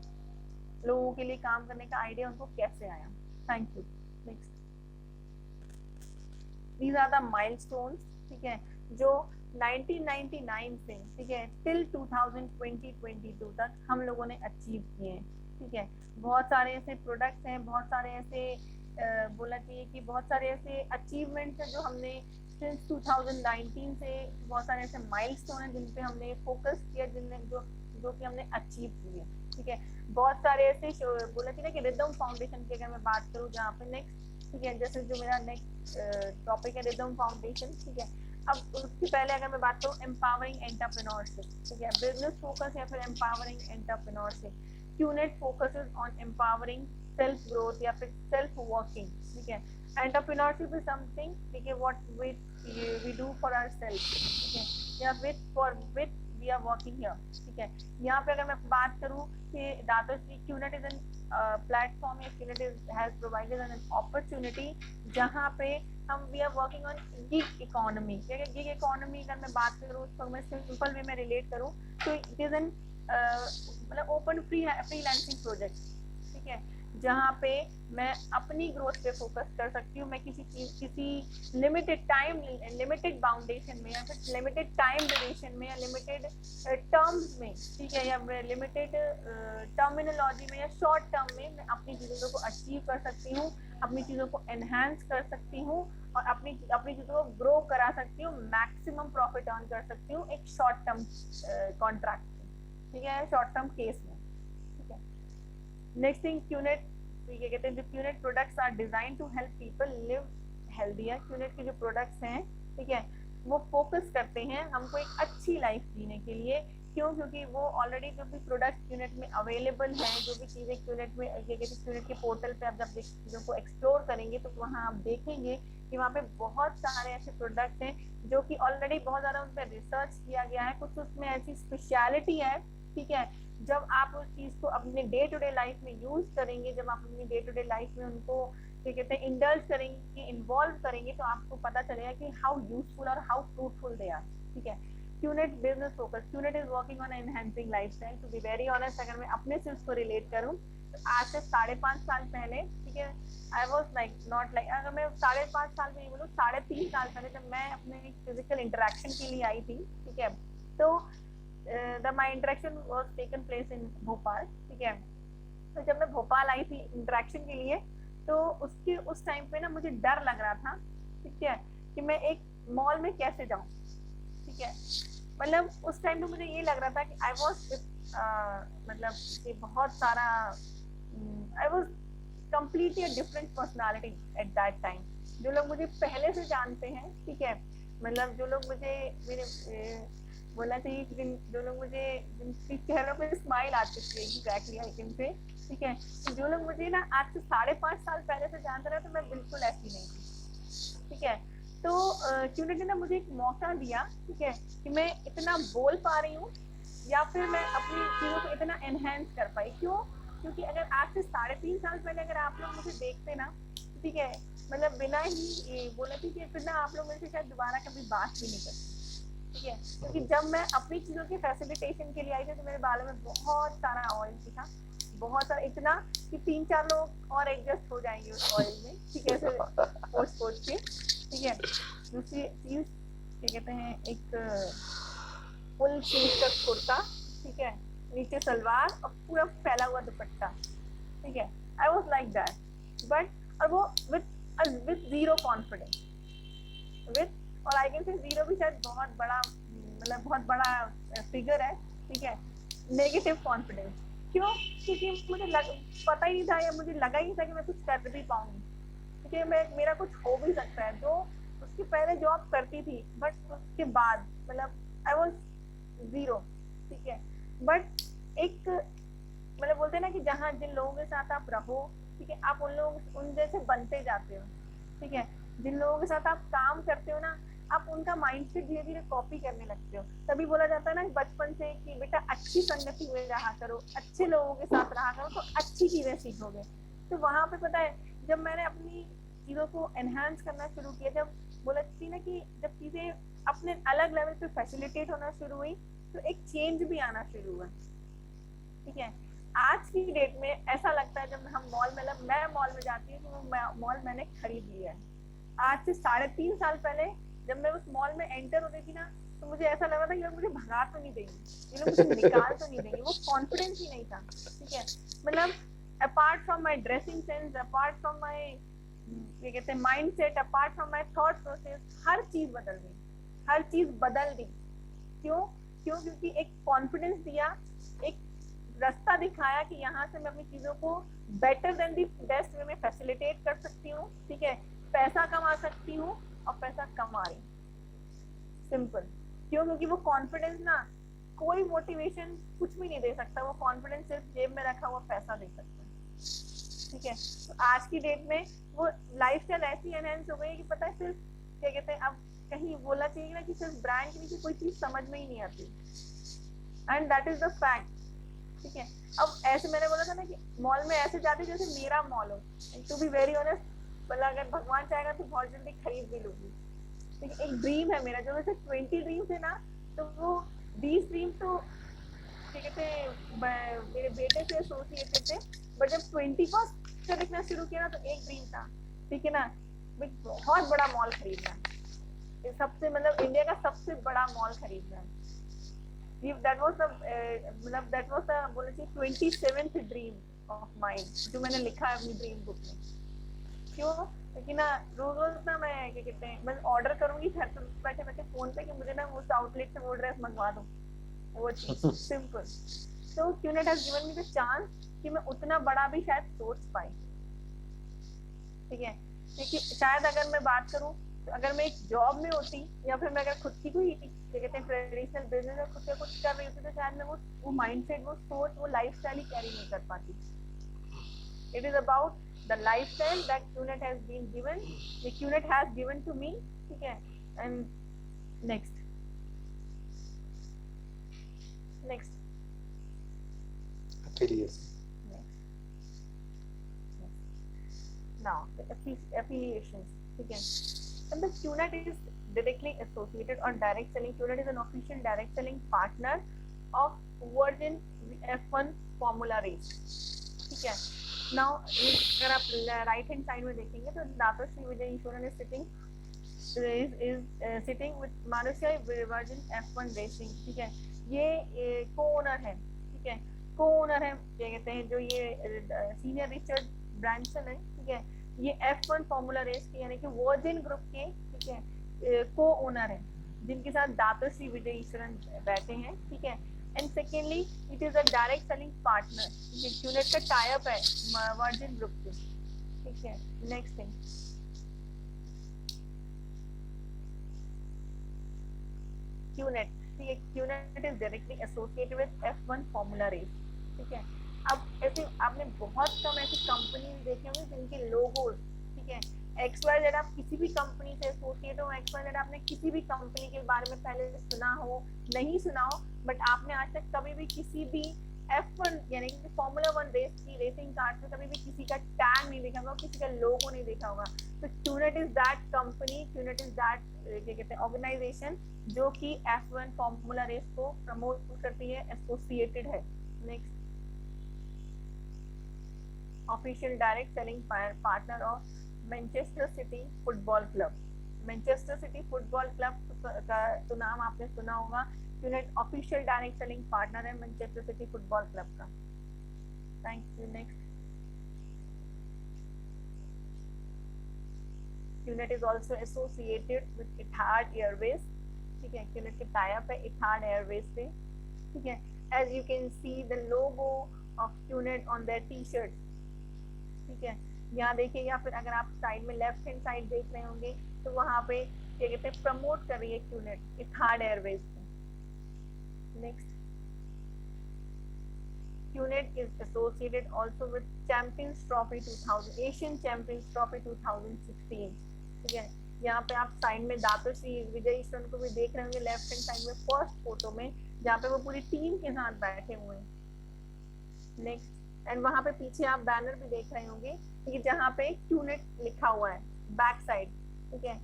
[SPEAKER 1] लोगों के लिए काम करने का आइडिया उनको कैसे आया। Thank you. Next, these are the milestones, ठीक है, जो 1999 से, ठीक है, टिल 2022 तक हम लोगों ने अचीव किए हैं, ठीक है। बहुत सारे ऐसे प्रोडक्ट्स हैं, बहुत सारे ऐसे बोला चाहिए कि बहुत सारे ऐसे अचीवमेंट्स हैं जो हमने सिंस 2019 से, बहुत सारे ऐसे माइलस्टोन हैं जिन पे हमने फोकस किया, जिनने जो कि हमने अचीव किए, ठीक है। बहुत सारे ऐसे बोला चाहिए ना कि रिदम फाउंडेशन की अगर मैं बात करूँ जहाँ पे नेक्स्ट, ठीक है, जैसे जो मेरा नेक्स्ट टॉपिक है रिदम फाउंडेशन, ठीक है। अब उसके पहले अगर मैं बात करूँ एम्पावरिंग एंटरप्रेन्योरशिप, ठीक है, बिजनेस फोकस या फिर empowering entrepreneurship, QNET focuses on empowering self growth या फिर सेल्फ वर्किंग, ठीक है। एंटरप्रेन्योरशिप इज समथिंग, ठीक है, what we do for ourselves, ठीक है, या with we are working here, ठीक है। यहाँ पे अगर मैं बात करूँ कि Dato Sri QNET is an platform या QNET has provided an opportunity जहाँ पे हम we are working on gig economy, gig economy अगर मैं बात करूँ उसको मैं सिंपल वे में रिलेट करूँ तो इट इज एन मतलब ओपन फ्रीलांसिंग प्रोजेक्ट, ठीक है, जहाँ पे मैं अपनी ग्रोथ पे फोकस कर सकती हूँ, मैं किसी लिमिटेड टाइम, लिमिटेड बाउंडेशन में या फिर लिमिटेड टाइम ड्यूरेशन में या लिमिटेड टर्म्स में, ठीक है, या लिमिटेड टर्मिनोलॉजी में या शॉर्ट टर्म में मैं अपनी चीज़ों को अचीव कर सकती हूँ, अपनी चीज़ों को एनहांस कर सकती हूँ और अपनी चीज़ों को ग्रो करा सकती हूँ, मैक्सिमम प्रॉफिट अर्न कर सकती हूँ एक शॉर्ट टर्म कॉन्ट्रैक्ट, ठीक है, शॉर्ट टर्म केस में, ठीक है। नेक्स्ट थिंग, क्यूनेट, ये कहते हैं जो QNet products are design to help people live healthier, QNet के जो प्रोडक्ट्स हैं, ठीक है, वो फोकस करते हैं हमको एक अच्छी लाइफ जीने के लिए, क्यों, क्योंकि वो ऑलरेडी जो भी प्रोडक्ट क्यूनेट में अवेलेबल है, जो भी चीजें क्यूनेट में ये कहते हैं क्यूनेट के पोर्टल पे आप जब चीजों को एक्सप्लोर करेंगे तो वहाँ आप देखेंगे कि वहाँ पे बहुत सारे ऐसे प्रोडक्ट्स हैं जो कि ऑलरेडी बहुत ज्यादा उन पर रिसर्च किया गया है, कुछ उसमें ऐसी स्पेशलिटी है, ठीक है। जब आप उस चीज को अपने डे टू डे लाइफ में यूज करेंगे, जब आप अपनी डे टू डे लाइफ में उनको क्या कहते हैं इंडल्ज करेंगे, इन्वॉल्व करेंगे, तो आपको पता चलेगा कि हाउ यूजफुल और हाउ फ्रूटफुल दे आर, ठीक है। QNET business focus, QNET is working on enhancing lifestyle. To be very honest, अगर मैं अपने से उसको रिलेट करूँ तो आज से 5.5 साल पहले, ठीक है, I was like not like, अगर मैं 5.5 साल में बोलूँ 3.5 साल पहले जब मैं अपने फिजिकल इंटरेक्शन के लिए आई थी, ठीक है, तो my interaction was taken place in Bhopal, ठीक है, तो जब मैं भोपाल आई थी इंटरेक्शन के लिए तो उसके उस टाइम पे ना मुझे डर लग रहा था, ठीक है, कि मैं एक मॉल में कैसे जाऊं, ठीक है, मतलब उस टाइम पे मुझे ये लग रहा था कि आई वॉज मतलब कि बहुत सारा I was completely a different personality at that time. जो लोग मुझे पहले से जानते हैं, ठीक है, मतलब जो लोग मुझे मेरे बोला चाहिए कि जो लोग मुझे जिनकी चेहरों पे स्माइल आती थी एग्जैक्टली आई कैन से, ठीक है, तो जो लोग मुझे ना आज से 5.5 साल पहले से जानते रहे तो मैं बिल्कुल ऐसी नहीं थी, ठीक है, तो क्यूनेट ने ना मुझे एक मौका दिया, ठीक है, कि मैं इतना बोल पा रही हूँ या फिर मैं अपनी चीजों को इतना एनहेंस कर पाई। क्यों? क्योंकि अगर आज से 3.5 साल पहले अगर आप लोग मुझे देखते ना, ठीक है, मतलब बिना ही बोला थी कि फिर ना आप लोग मेरे से शायद दोबारा कभी बात भी नहीं करते, ठीक है, क्योंकि जब मैं अपनी चीजों के फैसिलिटेशन के लिए आई थी तो मेरे बालों में बहुत सारा ऑयल था, बहुत सारा, इतना कि 3-4 लोग और एडजस्ट हो जाएंगे उस ऑयल में, ठीक है, ऐसे पोस्ट के, ठीक है। दूसरी चीज क्या कहते हैं, एक फुल स्लीव का कुर्ता, ठीक है, नीचे सलवार और पूरा फैला हुआ दुपट्टा, ठीक है, I was like that, but और वो विथ जीरो कॉन्फिडेंस, विथ, और आई कैन से जीरो भी शायद बहुत बड़ा, मतलब बहुत बड़ा फिगर है, ठीक है, नेगेटिव कॉन्फिडेंस। क्यों? क्योंकि मुझे पता ही नहीं था या मुझे लगा ही नहीं था कि मैं कुछ कर भी पाऊंगी, ठीक है, मैं मेरा कुछ हो भी सकता है। जो उसके पहले जॉब करती थी बट उसके बाद मतलब आई वॉज जीरो, ठीक है, बट एक मतलब बोलते हैं ना कि जहाँ जिन लोगों के साथ आप रहो, ठीक है, आप उन लोगों उन जैसे बनते जाते हो, ठीक है, जिन लोगों के साथ आप काम करते हो ना, आप उनका माइंडसेट धीरे धीरे कॉपी करने लगते हो। तभी बोला जाता है ना बचपन से कि बेटा अच्छी संगति में रहा करो, अच्छे लोगों के साथ रहा करो तो अच्छी चीजें सीखोगे। तो वहां पे पता है जब मैंने अपनी चीजों को एनहांस करना शुरू किया, जब बोला थी ना कि जब चीजें अपने अलग लेवल पे फैसिलिटेट होना शुरू हुई तो एक चेंज भी आना शुरू हुआ, ठीक है। आज की डेट में ऐसा लगता है जब हम मॉल में, मैं मॉल में जाती हूँ तो मॉल मैंने खरीद लिया है। आज से 3.5 साल पहले जब मैं उस मॉल में एंटर होती थी ना तो मुझे ऐसा लग रहा था कि लोग मुझे भगा तो नहीं देंगे, ये लोग मुझे निकाल तो नहीं देंगे, वो कॉन्फिडेंस ही नहीं था, ठीक है, मतलब apart from my dressing sense, apart from my ये कहते हैं mind set, apart from my thought process, हर चीज बदल गई, हर चीज बदल दी। क्यों? क्योंकि एक कॉन्फिडेंस दिया, एक रास्ता दिखाया कि यहाँ से मैं अपनी चीजों को better than the best way में फैसिलिटेट कर सकती हूँ, ठीक है, पैसा कमा सकती हूँ और पैसा कमा रही, सिंपल। क्यों? क्योंकि वो कॉन्फिडेंस ना कोई मोटिवेशन कुछ भी नहीं दे सकता, वो कॉन्फिडेंस सिर्फ जेब में रखा हुआ पैसा दे सकता है, ठीक है। तो आज की डेट में वो लाइफस्टाइल ऐसी एनहेंस हो गई कि पता है सिर्फ क्या कहते हैं, अब कहीं बोला चाहिए ना कि सिर्फ ब्रांड के नीचे कोई चीज समझ में ही नहीं आती, and that is the fact, ठीक है। अब ऐसे मैंने बोला था ना कि मॉल में ऐसे जाती जैसे मेरा मॉल हो, टू बी वेरी ऑनेस्ट, मतलब अगर भगवान चाहेगा तो बहुत जल्दी खरीद भी लूंगी, ठीक है। एक ड्रीम है मेरा, जो वैसे 20 ड्रीम्स है ना, तो वो 20 ड्रीम तो क्या कहते हैं मेरे बेटे से एसोसिएटेड थे, बट जब 21st का देखना शुरू किया ना तो एक ड्रीम था, ठीक है ना, बहुत बड़ा मॉल खरीदना, सबसे मतलब इंडिया का सबसे बड़ा मॉल खरीदना है। That was the मतलब that was the बोले चाहिए 27th ड्रीम ऑफ माइंड जो मैंने लिखा है अपनी ड्रीम बुक में। क्यों? क्योंकि ना रोज रोज ना मैं क्या कहते हैं मैं ऑर्डर करूंगी घर पे बैठे बैठे फोन पे कि मुझे ना उस आउटलेट से वो ड्रेस मंगवा दो, वो चीज सिंपल। तो QNet has given me the chance कि मैं उतना बड़ा भी शायद सोच पाई, ठीक है। क्योंकि शायद अगर मैं बात करूं तो अगर मैं एक जॉब में होती या फिर मैं अगर खुद की कोई क्या कहते हैं ट्रेडिशनल बिजनेस और खुद से कुछ कर रही होती तो शायद मैं वो माइंडसेट, वो सोच, वो लाइफस्टाइल ही कैरी नहीं कर पाती। It is about the lifestyle that QNet has been given, the QNet has given to me, ठीक है। And next
[SPEAKER 2] affiliation.
[SPEAKER 1] Now the affiliations, ठीक है। And the QNET is directly associated or direct selling. QNET is an official direct selling partner of Virgin F1 Formula Race. ठीक है. Now अगर आप right hand side में देखेंगे तो दाताश्री Vijay Eswaran is sitting with Marussia Virgin F1 Racing. ठीक है. ये को ओनर है. ठीक है. को ओनर है क्या कहते हैं जो ये सीनियर रिचर्ड ब्रांसन है. ठीक है. ये F1 फॉर्मूला रेस के यानी कि वर्जिन ग्रुप के ठीक है को ओनर है जिनके साथ दाताश्री विजय ईश्वरन बैठे हैं. ठीक है. And secondly it is a direct selling partner. QNET का टाई अप है वर्जिन ग्रुप से. ठीक है. Next thing QNET. ठीक है. QNET is directly associated with F1 formula race. ठीक है. अब ऐसे आपने बहुत कम ऐसी कंपनी देखे होंगे जिनके लोगोज ठीक है XYZ आप किसी भी कंपनी से एसोसिएट हो. XYZ आपने किसी भी कंपनी के बारे में पहले सुना हो नहीं सुना हो बट आपने आज तक कभी भी किसी भी F1 यानी कि फॉर्मूला 1 रेस की रेसिंग कार में कभी भी किसी का टैग नहीं देखा होगा, किसी का लोगो नहीं देखा होगा. तो QNET is that company, QNET is that क्या कहते हैं ऑर्गेनाइजेशन जो कि F1 फॉर्मूला रेस को प्रमोट करती है, एसोसिएटेड है. Next official direct selling partner of Manchester city football club. Manchester city football club का तो नाम आपने सुना होगा. QNET official direct selling partner है मैनचेस्टर सिटी फुटबॉल क्लब का. Thank you. Next QNET is also associated with Etihad Airways. ठीक है. QNET के टाई अप है Etihad Airways से. ठीक है. As you can see the logo of QNET on their t-shirts. ठीक है. यहाँ देखिए या फिर अगर आप साइड में लेफ्ट हैंड साइड देख रहे होंगे तो वहाँ पे क्या कहते हैं प्रमोट कर रही है QNET Etihad Airways को. Next QNET is associated also with Champions Trophy 2000 Asian Champions Trophy 2016. ठीक है. यहाँ पे आप साइड में दाताश्री विजय ईश्वरन को भी देख रहे होंगे लेफ्ट हैंड साइड में फर्स्ट फोटो में जहाँ पे वो पूरी टीम के साथ बैठे हुए हैं. नेक्स्ट एंड वहाँ पे पीछे आप बैनर भी देख रहे होंगे ठीक है जहाँ पे QNET लिखा हुआ है बैक साइड. ठीक है.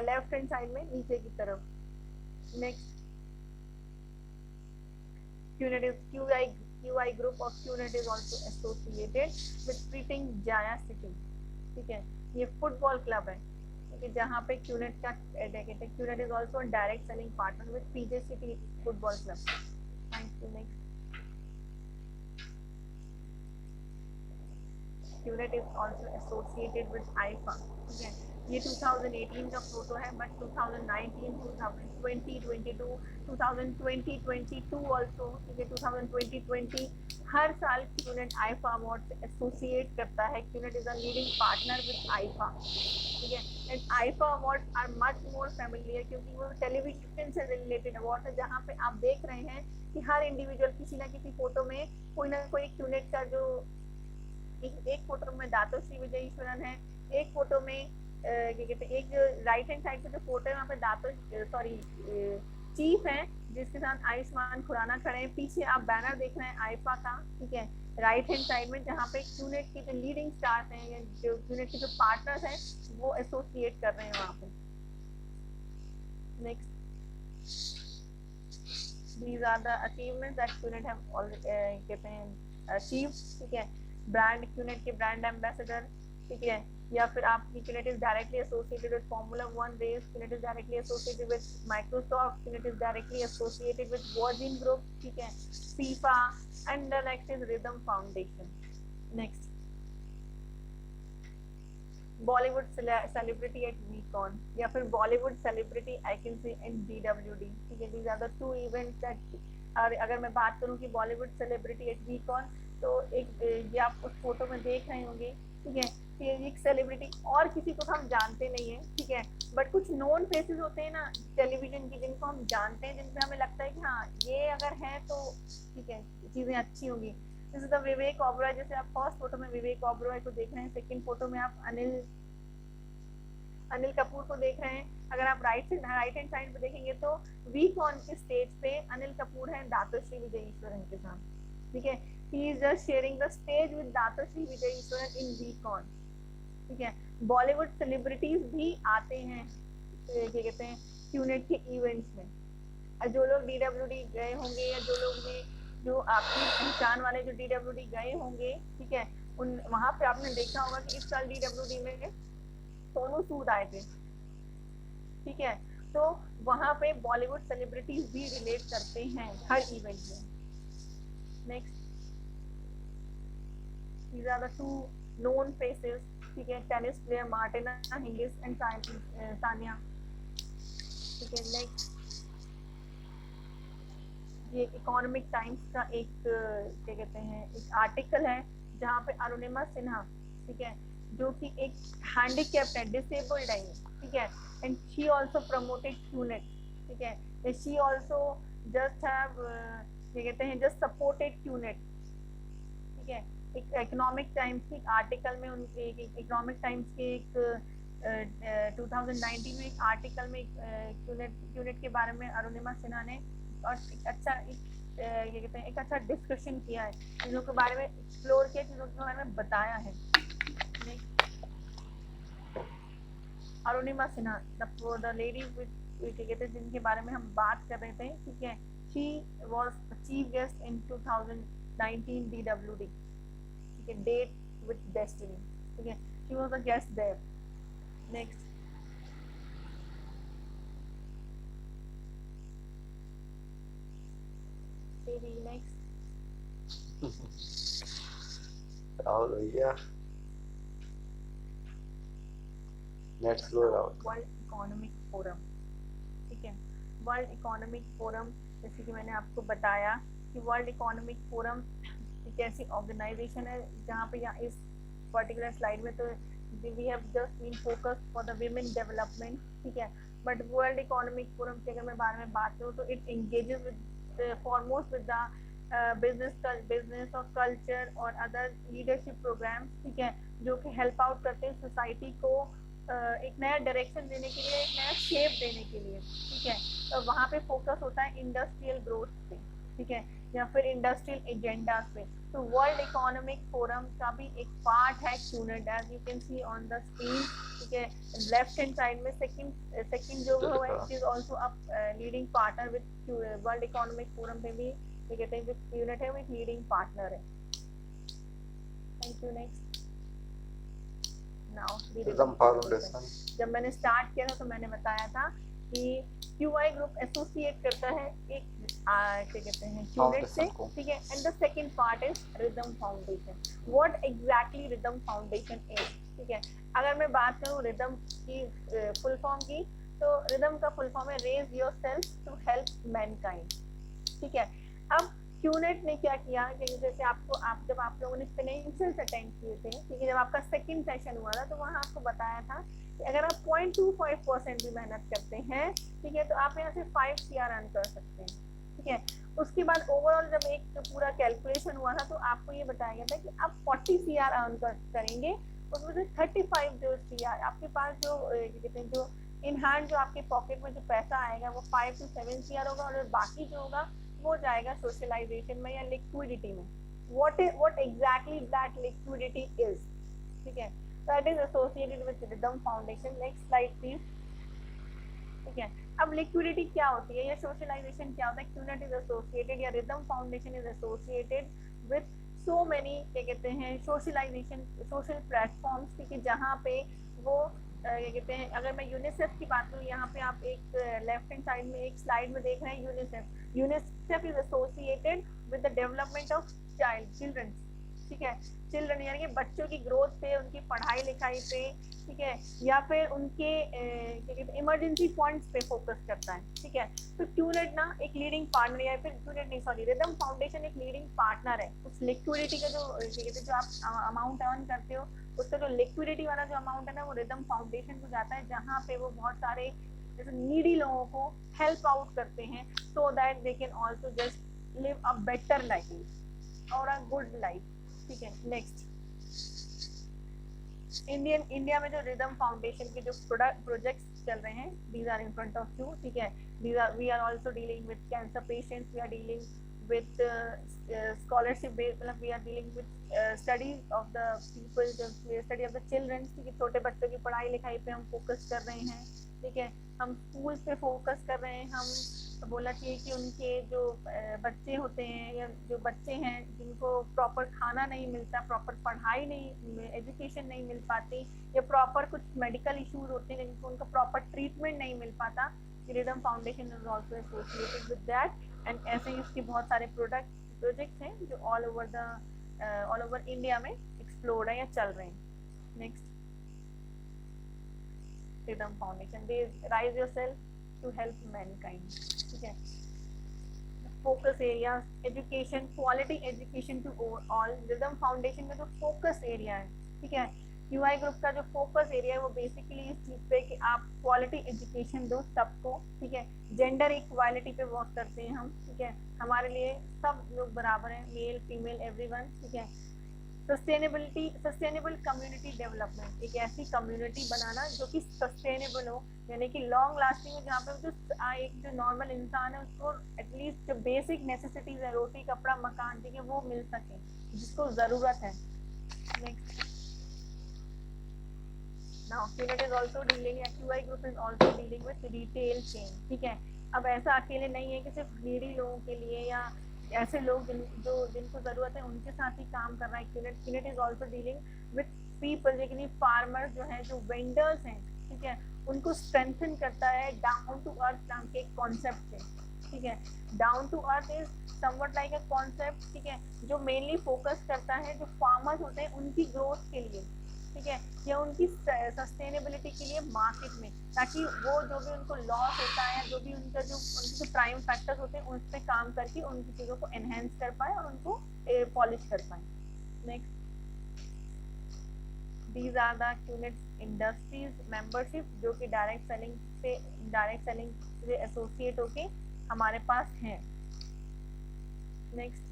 [SPEAKER 1] लेफ्ट हैंड साइड में नीचे की तरफ. Next QI group of QNET is also associated with Spriting Jaya City. ठीक है. ये फुटबॉल क्लब है ठीक है जहाँ पे QNET का कहते हैं QNET is also a direct selling partner with PJ City football club. Thank you. Next QNET is also associated with IFA. ठीक है. ये 2018 का फोटो है बट 2019, 2020, 22, 2020, 22 ऑल्सो ठीक है 2020 हर साल QNET IFA अवार्ड से एसोसिएट करता है. QNET is a leading partner with IFA. ठीक है. एंड IFA award are much more familiar क्योंकि वो टेलीविजन से रिलेटेड अवार्ड है जहाँ पे आप देख रहे हैं कि हर इंडिविजुअल किसी ना किसी फोटो में कोई ना कोई QNET का जो एक फोटो में दाताश्री विजय ईश्वरन है, एक फोटो में क्या कहते हैं एक राइट हैंड साइड पे जो फोटो है वहाँ पे दाताश्री चीफ है जिसके साथ आयुष्मान खुराना खड़े हैं. पीछे आप बैनर देख रहे हैं आईफा का. ठीक है. राइट हैंड साइड में जहाँ पे QNET के जो लीडिंग स्टार्स हैं या जो QNET के जो पार्टनर्स हैं वो एसोसिएट कर रहे हैं वहाँ पे. Next these are the achievements that QNET have already कहते हैं achieved. ठीक है. ब्रांड QNET के ब्रांड एम्बेसडर. ठीक है. या फिर आपकी QNET is directly associated with Formula 1 race. QNET is directly associated with Microsoft. QNET is directly associated with Virgin Group. ठीक है. FIFA and the next is Rhythm Foundation. Next Bollywood celebrity at VCon या फिर Bollywood celebrity I can say in GWD. ठीक है. These are the two events that अगर मैं बात करूँ कि Bollywood celebrity at VCon तो एक ये आप उस फोटो में देख रहे होंगे. ठीक है. कि एक सेलिब्रिटी और किसी को हम जानते नहीं है. ठीक है. बट कुछ नोन फेसेस होते हैं ना टेलीविजन की जिनको हम जानते हैं जिनसे हमें लगता है कि हाँ ये अगर है तो ठीक है चीजें अच्छी होंगी. जैसे द विवेक ओबरॉय जैसे आप फर्स्ट फोटो में विवेक ओबरॉय को देख रहे हैं. सेकंड फोटो में आप अनिल कपूर को देख रहे हैं. अगर आप राइट हैंड साइड पे देखेंगे तो VCon के स्टेज पे अनिल कपूर है दाताश्री विजय ईश्वरन के साथ. ठीक है. He is just sharing the stage with दाताश्री Vijay Eswaran in VCon. ठीक है. बॉलीवुड सेलिब्रिटीज भी आते हैं क्या कहते हैं क्यूनेट के इवेंट्स में। जो लोग DWD गए होंगे या जो लोग ने जो आपकी पहचान वाले जो DWD गए होंगे, ठीक है, उन वहां पे आपने देखा होगा कि इस साल DWD में सोनू सूद आए थे, ठीक है, तो वहां पे बॉलीवुड सेलिब्रिटीज भी रिलेट करते हैं हर इवेंट में। Next, these are the two known faces, ठीक है, tennis player Martina Hingis and Sania, ठीक है। नेक्स्ट, ये इकोनॉमिक टाइम्स का एक क्या कहते हैं एक आर्टिकल है जहाँ पे अरुणिमा सिन्हा, ठीक है, जो कि एक हैंडीकैप्ड है, डिसेबल्ड है, ठीक है, and she also promoted QNet, ठीक है, शी आल्सो जस्ट हैव क्या कहते हैं जस्ट सपोर्टेड क्यूनेट, ठीक है। एक इकोनॉमिक टाइम्स के आर्टिकल में उनके इकोनॉमिक टाइम्स के एक 2019 में एक आर्टिकल में क्यूनेट के बारे में अरुणिमा सिन्हा ने और एक अच्छा क्या कहते हैं एक अच्छा डिस्कशन किया है, चीज़ों के बारे में एक्सप्लोर किया, चीज़ों के बारे में बताया है। Arunima Sinha, the lady with क्या कहते हैं जिनके बारे में हम बात कर रहे थे, ठीक है, she was chief guest in 2019 DWD, ठीक है, डेट विद डेस्टिनी, ठीक है, she was a guest there. Next,
[SPEAKER 2] Rahul भैया, let's go Rahul.
[SPEAKER 1] World Economic Forum, ठीक है, वर्ल्ड इकोनॉमिक फोरम, जैसे कि मैंने आपको बताया कि वर्ल्ड इकोनॉमिक फोरम एक ऐसी ऑर्गेनाइजेशन है जहाँ पे यहाँ इस पर्टिकुलर स्लाइड में तो we have just been focused for the women development, ठीक है, बट वर्ल्ड इकोनॉमिक फोरम की अगर मैं बारे में बात करूँ तो it engages with foremost with the business और कल्चर और अदर लीडरशिप प्रोग्राम्स, ठीक है, जो कि हेल्प आउट करते हैं सोसाइटी को एक नया डायरेक्शन देने के लिए, एक नया शेप देने के लिए, ठीक है। तो वहाँ पे फोकस होता है इंडस्ट्रियल ग्रोथ पे, ठीक है, या फिर इंडस्ट्रियल एजेंडा पे। तो वर्ल्ड इकोनॉमिक फोरम का भी एक पार्ट है QNet, as you can see on the screen, ठीक है, लेफ्ट हैंड साइड में सेकंड जो है it is also a leading partner with World Economic Forum पे भी ये कहते हैं जो क्यूनेट है वो एक लीडिंग पार्टनर है। Thank you. Next, now
[SPEAKER 2] rhythm foundation,
[SPEAKER 1] जब मैंने स्टार्ट किया था तो मैंने बताया था कि QI ग्रुप एसोसिएट करता है एक क्या कहते हैं क्यूनेट से, ठीक है, and the second part is rhythm foundation. What exactly rhythm foundation is, ठीक है, अगर मैं बात करूं रिदम की फुल फॉर्म की, तो रिदम का फुल फॉर्म है raise yourself to help mankind, ठीक है। अब क्यूनेट ने क्या किया कि जैसे जब आप लोगों ने फाइनेंशियल्स अटेंड किए थे, ठीक है, जब आपका सेकंड सेशन हुआ था तो वहाँ आपको बताया था कि अगर आप 0.25% भी मेहनत करते हैं, ठीक है, तो आप यहाँ से 5 CR अर्न कर सकते हैं, ठीक है। उसके बाद ओवरऑल जब एक पूरा कैलकुलेशन हुआ था तो आपको ये बताया गया था कि आप 40 CR अर्न करेंगे, उसमें से 35 जो CR आपके पास जो कहते हैं जो इन हैंड जो आपके पॉकेट में जो पैसा आएगा वो 5 to 7 CR होगा, और बाकी जो होगा वो जाएगा सोशलाइजेशन में या लिक्विडिटी में। what exactly that liquidity is, ठीक है, that is associated with Rhythm Foundation। next slide please, ठीक है। अब लिक्विडिटी क्या होती है या सोशलाइजेशन क्या होता है? क्यूनेट इज एसोसिएटेड या rhythm foundation is associated with so many क्या कहते हैं सोशलाइजेशन सोशल प्लेटफॉर्म्स, ठीक है, जहाँ पे वो क्या कहते हैं, अगर मैं यूनिसेफ की बात करूँ, यहाँ पे आप एक लेफ्ट हैंड साइड में एक स्लाइड में देख रहे हैं UNICEF is associated with the development of children, ठीक है, चिल्ड्रन यानी कि बच्चों की ग्रोथ पे, उनकी पढ़ाई लिखाई पे, ठीक है, या फिर उनके क्या कहते हैं इमरजेंसी फंड्स पे फोकस करता है, ठीक है। तो क्यूनेट ना एक लीडिंग पार्टनर या फिर क्यूनेट नहीं सॉरी रिदम फाउंडेशन एक लीडिंग पार्टनर है। उस लिक्विडिटी का जो क्या कहते हैं जो आप अमाउंट अर्न करते हो उसका जो लिक्विडिटी वाला जो अमाउंट है ना वो रिदम फाउंडेशन को जाता है, जहाँ पे वो बहुत सारे जैसे नीडी लोगों को हेल्प आउट करते हैं सो that they can also just live a better life और अ गुड लाइफ, ठीक है। नेक्स्ट, इंडिया में जो रिदम फाउंडेशन के जो प्रोजेक्ट्स चल रहे हैं, these are in front of you, ठीक है। We are also dealing with cancer patients, we are dealing with scholarship based, मतलब we are dealing with studies of the people, study of the children, ठीक है, छोटे बच्चों की पढ़ाई लिखाई पे हम फोकस कर रहे हैं। ठीक है। हम स्कूल पे फोकस कर रहे हैं, हम तो बोलना चाहिए कि उनके जो बच्चे होते हैं या जो बच्चे हैं जिनको प्रॉपर खाना नहीं मिलता, प्रॉपर पढ़ाई नहीं, एजुकेशन नहीं मिल पाती, या प्रॉपर कुछ मेडिकल इश्यूज होते हैं जिनको उनका प्रॉपर ट्रीटमेंट नहीं मिल पाता, Rhythm foundation is also associated with that. And ऐसे ही उसके बहुत सारे प्रोजेक्ट्स हैं जो ऑल ओवर इंडिया में एक्सप्लोर है या चल रहे हैं। Next, Rhythm Foundation, they rise yourself to help mankind, ठीक है। Focus area education, quality education to all, Rhythm Foundation में जो फोकस एरिया है, ठीक है, यूआई ग्रुप का जो फोकस एरिया है वो बेसिकली इस चीज पे कि आप क्वालिटी एजुकेशन दो सबको, ठीक है। जेंडर इक्वालिटी पे वर्क करते हैं हम, ठीक है, हमारे लिए सब लोग बराबर हैं, मेल फीमेल एवरीवन, ठीक है। सस्टेनेबल कम्युनिटी डेवलपमेंट, एक ऐसी कम्युनिटी बनाना जो कि सस्टेनेबल हो, यानी कि लॉन्ग लास्टिंग हो, जहाँ पे जो एक जो नॉर्मल इंसान है उसको एटलीस्ट जो बेसिक नेसेसिटीज है, रोटी कपड़ा मकान, ठीक है, वो मिल सके जिसको जरूरत है। Next, now QNET is also dealing, QI group is also dealing with retail chain, ठीक है। अब ऐसा अकेले नहीं है कि सिर्फ नीडी लोगों के लिए या ऐसे लोग जिनको जरूरत है उनके साथ ही काम कर रहा है। QNET is also dealing with people, लेकिन फार्मर जो है, जो वेंडर्स हैं, ठीक है, उनको स्ट्रेंथन करता है डाउन टू अर्थ नाम के एक कॉन्सेप्ट से, ठीक है। Down to earth is somewhat like a concept, ठीक है, जो मेनली फोकस करता है जो फार्मर्स होते हैं उनकी ग्रोथ के लिए, ठीक है, या उनकी सस्टेनेबिलिटी के लिए मार्केट में, ताकि वो जो भी उनको लॉस होता है, जो भी उनका जो उनके जो प्राइम फैक्टर्स होते हैं उन पर काम करके उनकी चीज़ों को एनहेंस कर पाए और उनको पॉलिश कर पाए। Next, these are the QNET industries membership जो कि डायरेक्ट सेलिंग से एसोसिएट होके हमारे पास हैं। नेक्स्ट,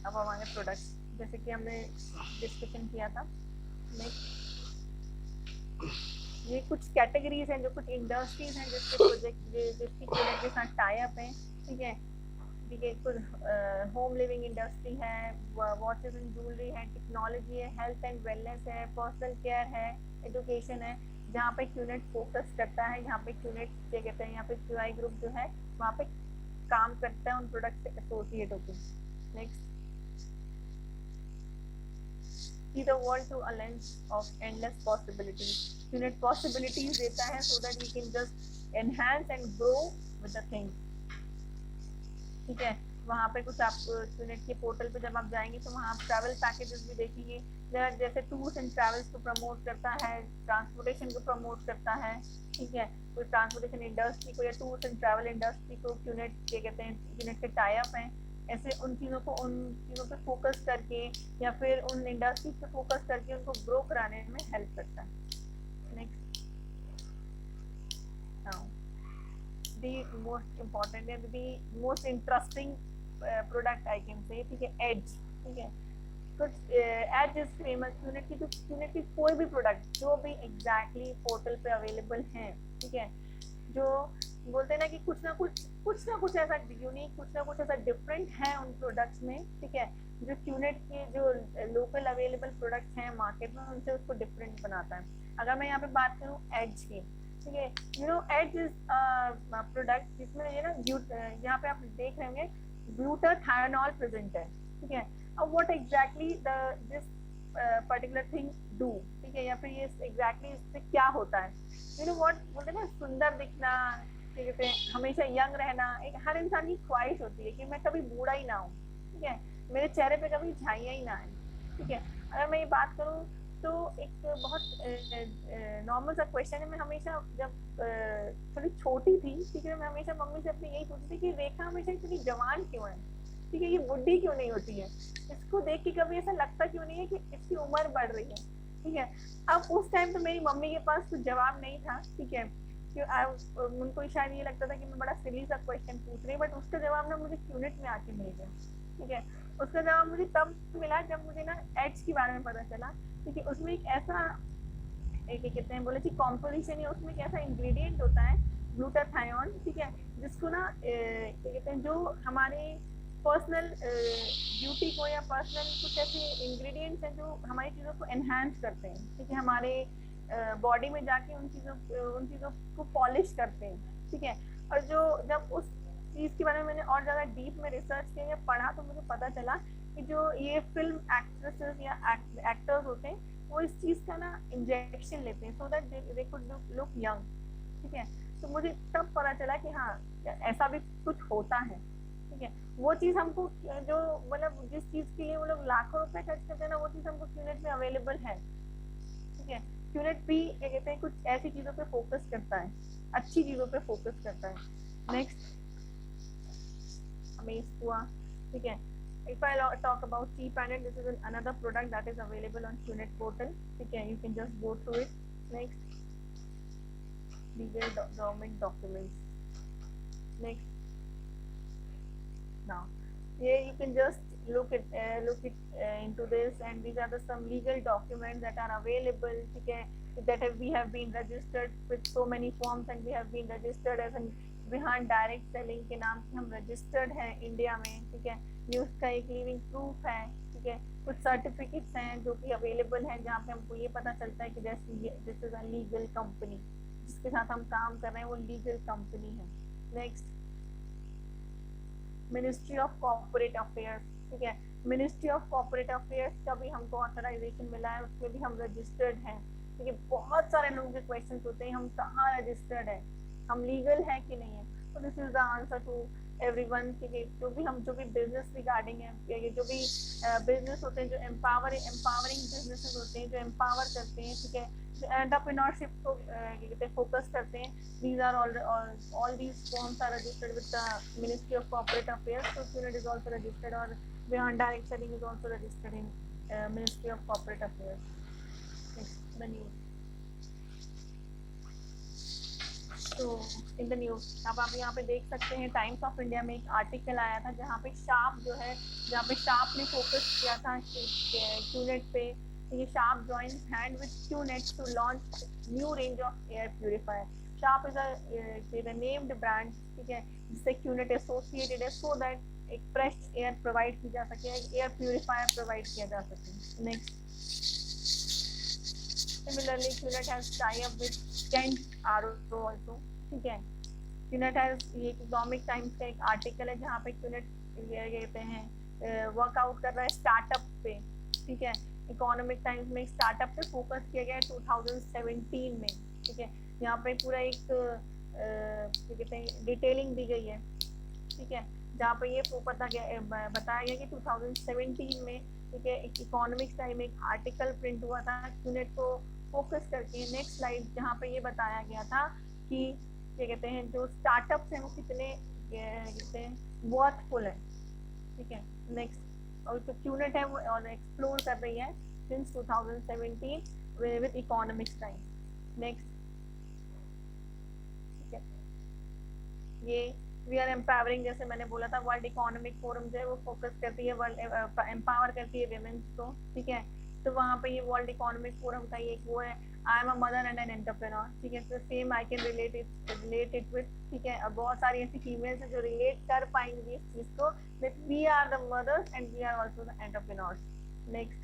[SPEAKER 1] अब हमारे प्रोडक्ट्स जैसे कि हमने डिस्कशन किया था। नेक्स्ट, ये कुछ कैटेगरीज हैं, जो कुछ इंडस्ट्रीज हैं जिसके प्रोजेक्ट जिसकी QNET के साथ टाई अप है, ठीक है। ठीक है, कुछ होम लिविंग इंडस्ट्री है, वॉचेस एंड ज्वेलरी है, टेक्नोलॉजी है, हेल्थ एंड वेलनेस है, पर्सनल केयर है, एजुकेशन है, जहाँ पे QNET फोकस करता है, यहाँ पे QNET क्या कहते हैं, यहाँ पे QI ग्रुप जो है वहाँ पे काम करता है उन प्रोडक्ट से एसोसिएट होकर। Next, see the world through a lens of endless possibilities. QNET possibilities देता है so that we can just enhance and grow with the things, ठीक है। वहाँ पे कुछ आप QNET के पोर्टल पे जब आप जाएंगे तो वहाँ आप ट्रैवल पैकेजेस भी देखेंगे, जैसे टूर्स एंड ट्रैवल्स को प्रमोट करता है, ट्रांसपोर्टेशन को प्रमोट करता है, ठीक है। कोई ट्रांसपोर्टेशन इंडस्ट्री को या टूर्स एंड ट्रैवल इंडस्ट्री को QNET क्या कहते हैं, QNET के टाई अप हैं, ऐसे उन चीज़ों पे फोकस करके या फिर उन इंडस्ट्रीज पे फोकस करके उनको ग्रो कराने में हेल्प करता है। Next, now the most important and the most interesting product I can say, ठीक है, एज, ठीक है। कुछ एज इज फेमस, QNET की कोई भी प्रोडक्ट जो भी एग्जैक्टली पोर्टल पे अवेलेबल हैं, ठीक है, जो बोलते हैं ना कि कुछ ना कुछ ऐसा यूनिक, कुछ ना कुछ ऐसा डिफरेंट है उन प्रोडक्ट्स में, ठीक है, जो QNET के जो लोकल अवेलेबल प्रोडक्ट्स हैं मार्केट में उनसे उसको डिफरेंट बनाता है। अगर मैं यहाँ पे बात करूँ एज की, ठीक है, you know age is product जिसमें ये ना यहाँ पे आप देख रहे होंगे ग्लूटाथायोनॉल प्रेजेंट है, ठीक है। अब what exactly this particular thing do, ठीक है, या फिर ये एग्जैक्टली इससे क्या होता है, यू नो व्हाट बोलते हैं ना, सुंदर दिखना, ठीक है, हमेशा यंग रहना, एक हर इंसान की ख्वाहिश होती है कि मैं कभी बूढ़ा ही ना हूँ, ठीक है, मेरे चेहरे पे कभी झाइयाँ ही ना आए, ठीक है। अगर मैं ये बात करूँ तो एक बहुत नॉर्मल सा क्वेश्चन है, मैं हमेशा जब थोड़ी छोटी थी, ठीक है, मैं हमेशा मम्मी से अपनी यही पूछती थी कि रेखा हमेशा इतनी जवान क्यों है, ठीक है, ये बुढ़ी क्यों नहीं होती है, इसको देख के कभी ऐसा लगता क्यों नहीं है कि इसकी उम्र बढ़ रही है, ठीक है। अब उस टाइम तो मेरी मम्मी के पास कुछ जवाब नहीं था, ठीक है, उनको शायद ये लगता था कि मैं बड़ा सिली सा क्वेश्चन पूछ रही हूँ, बट उसका जवाब ना मुझे QNET में आके मिल गया, ठीक है। उसका जवाब मुझे तब मिला जब मुझे ना एज के बारे में पता चला, ठीक है। उसमें एक ऐसा क्या कहते हैं, बोले कि कॉम्पोजिशन है, उसमें एक ऐसा इंग्रेडिएंट होता है ग्लूटाथायोन, ठीक है, जिसको ना क्या कहते हैं, जो हमारे पर्सनल ब्यूटी को या पर्सनल कुछ ऐसे इंग्रेडिएंट्स हैं जो हमारी चीज़ों को एनहांस करते हैं, ठीक है, हमारे बॉडी में जाके उन चीजों को पॉलिश करते हैं, ठीक है। और जो जब उस चीज के बारे में मैंने और ज्यादा डीप में रिसर्च किया या पढ़ा तो मुझे पता चला कि जो ये फिल्म एक्ट्रेसेस या एक्टर्स होते हैं वो इस चीज का ना इंजेक्शन लेते हैं सो that they could look young, ठीक है। तो मुझे तब पता चला कि हाँ ऐसा भी कुछ होता है, ठीक है। वो चीज हमको जो मतलब जिस चीज के लिए वो लोग लाखों रुपए खर्च करते हैं ना वो चीज हमको क्यूनेट में अवेलेबल है, ठीक है। क्यूनेट भी क्या कहते हैं कुछ ऐसी चीजों पे फोकस करता है, अच्छी चीजों पे फोकस करता है। नेक्स्ट अमेज हुआ, ठीक है। If I talk about TPANET, this is another product that is available on QNET portal. Okay, you can just go through it. Next, legal government documents. Next, now here you can just look into this, and these are the some legal documents that are available. Okay, that we have been registered with so many forms, and we have been registered as an Bihan direct selling के नाम से हम registered हैं India में, ठीक है। ये उसका एक लिविंग प्रूफ है, ठीक है। कुछ सर्टिफिकेट्स हैं जो कि अवेलेबल हैं जहाँ पे हमको ये पता चलता है कि जैसे this is a legal company, जिसके साथ हम काम कर रहे हैं वो लीगल कंपनी है। Next, ministry of corporate affairs, ठीक है। मिनिस्ट्री ऑफ कॉर्पोरेट अफेयर्स का भी हमको ऑथराइजेशन मिला है, उसमें भी हम रजिस्टर्ड हैं, ठीक है। बहुत सारे लोगों के क्वेश्चन होते हैं हम कहाँ रजिस्टर्ड है, हम लीगल है कि नहीं है। तो this is the answer to everyone, ठीक है। जो भी बिजनेस रिगार्डिंग है, ये जो भी बिजनेस होते हैं जो एम्पावरिंग बिजनेसेस होते हैं जो एम्पावर करते हैं, ठीक है, जो एंटरप्रेन्योरशिप को कहते हैं फोकस करते हैं, these are all these forms are registered with the ministry of corporate affairs. So QNET is also registered और Vihaan direct selling is also registered in ministry of corporate affairs. Next, the news. तो in the news अब आप यहाँ पे देख सकते हैं times of India में एक आर्टिकल आया था जहाँ पे शार्प जो है, जहाँ पे शार्प ने फोकस किया था QNET पे। ये Sharp joins hand with QNET to launch new range of air purifier. Sharp is a named brand, ठीक है, जिससे QNET एसोसिएटेड है सो दैट एक फ्रेश एयर प्रोवाइड की जा सके, एक एयर प्यूरिफायर प्रोवाइड किया जा सके। Next, Similarly, QNET has tie-up with Kent RO also, ठीक है। QNET has ये इकोनॉमिक टाइम्स का एक आर्टिकल है जहाँ पे QNET ये कहते हैं वर्कआउट कर रहा है स्टार्टअप पे, ठीक है। इकोनॉमिक टाइम्स में स्टार्टअप पे फोकस किया गया है 2017 में, ठीक है। यहाँ पे पूरा एक क्या कहते हैं डिटेलिंग दी गई है, ठीक है, जहाँ पे ये बताया गया कि 2017 में, ठीक है, एक इकोनॉमिक्स टाइम एक आर्टिकल प्रिंट हुआ था QNET को फोकस करके। नेक्स्ट स्लाइड जहाँ पे ये बताया गया था कि क्या कहते हैं जो स्टार्टअप्स हैं वो कितने कहते हैं वर्थफुल है, ठीक है। नेक्स्ट, और जो QNET है वो और एक्सप्लोर कर रही है since 2017 with economics time. Next, ठीक है, ये वी आर एम्पावरिंग, जैसे मैंने बोला था वर्ल्ड इकोनॉमिक फोरम जो है वो फोकस करती है वर्ल्ड एम्पावर करती है विमेंस को, ठीक है। तो वहाँ पे ये वर्ल्ड इकोनॉमिक फोरम का ये एक वो है I am a mother and an entrepreneur, ठीक है। तो same I can relate it with, ठीक है। अब बहुत सारी ऐसी फीमेल्स हैं जो रिलेट कर पाएंगी इस चीज को that we are the mothers and we are also the entrepreneurs. Next,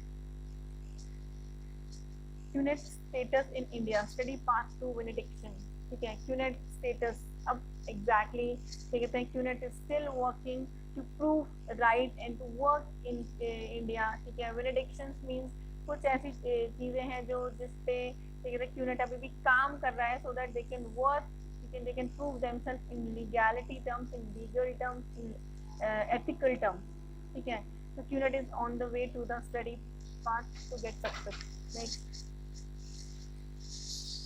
[SPEAKER 1] QNET status in India, study path to benediction, ठीक है। QNET स्टेटस अब एग्जैक्टली क्या कहते हैं QNET is still working to prove right and to work in India, ठीक है। बेनेडिक्शंस means कुछ ऐसी चीजें हैं जो जिसपे क्या कहते हैं QNET अभी भी काम कर रहा है so that they can work, they can prove themselves in legality terms, in legal terms, in ethical terms, ठीक है। So QNET is on the way to the study path to get success. Next,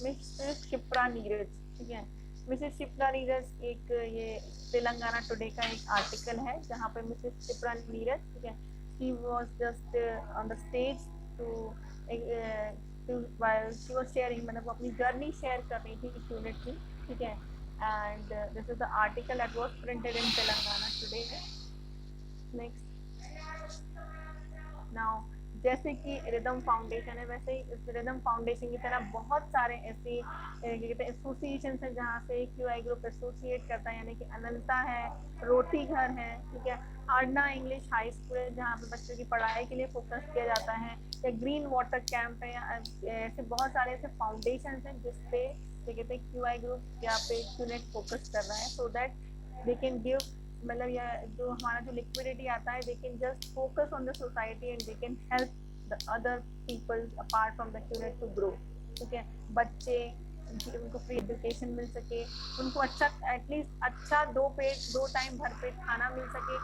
[SPEAKER 1] Mrs. Shipra Neeraj, ठीक है। Mrs Shipra Neeraj एक ये Telangana today का एक article है जहाँ पे मिसेस शिप्रा नीरज, ठीक है, she was just on the stage while she was sharing, मतलब वो अपनी जर्नी शेयर कर रही थी QNET की, ठीक है। And this is the article that was printed in Telangana today. Next, now जैसे कि रिदम फाउंडेशन है, वैसे ही इस रिदम फाउंडेशन की तरह बहुत सारे ऐसे एसोसिएशन है जहाँ से क्यूआई ग्रुप एसोसिएट करता है, यानी कि अनंता है, रोटी घर है, ठीक है, आरना इंग्लिश हाई स्कूल है जहाँ पे बच्चों की पढ़ाई के लिए फोकस किया जाता है, या ग्रीन वाटर कैंप है, या ऐसे बहुत सारे ऐसे फाउंडेशन हैं जिसपे कहते हैं क्यूआई ग्रुप यहाँ पे क्यूनेट फोकस कर रहा है, so that they can give, मतलब यह जो हमारा जो लिक्विडिटी आता है, they can just focus on the society and they can help the other people apart from the QNet to grow, ठीक है, बच्चे उनको फ्री एजुकेशन मिल सके, उनको अच्छा एटलीस्ट अच्छा दो टाइम भरपेट खाना मिल सके,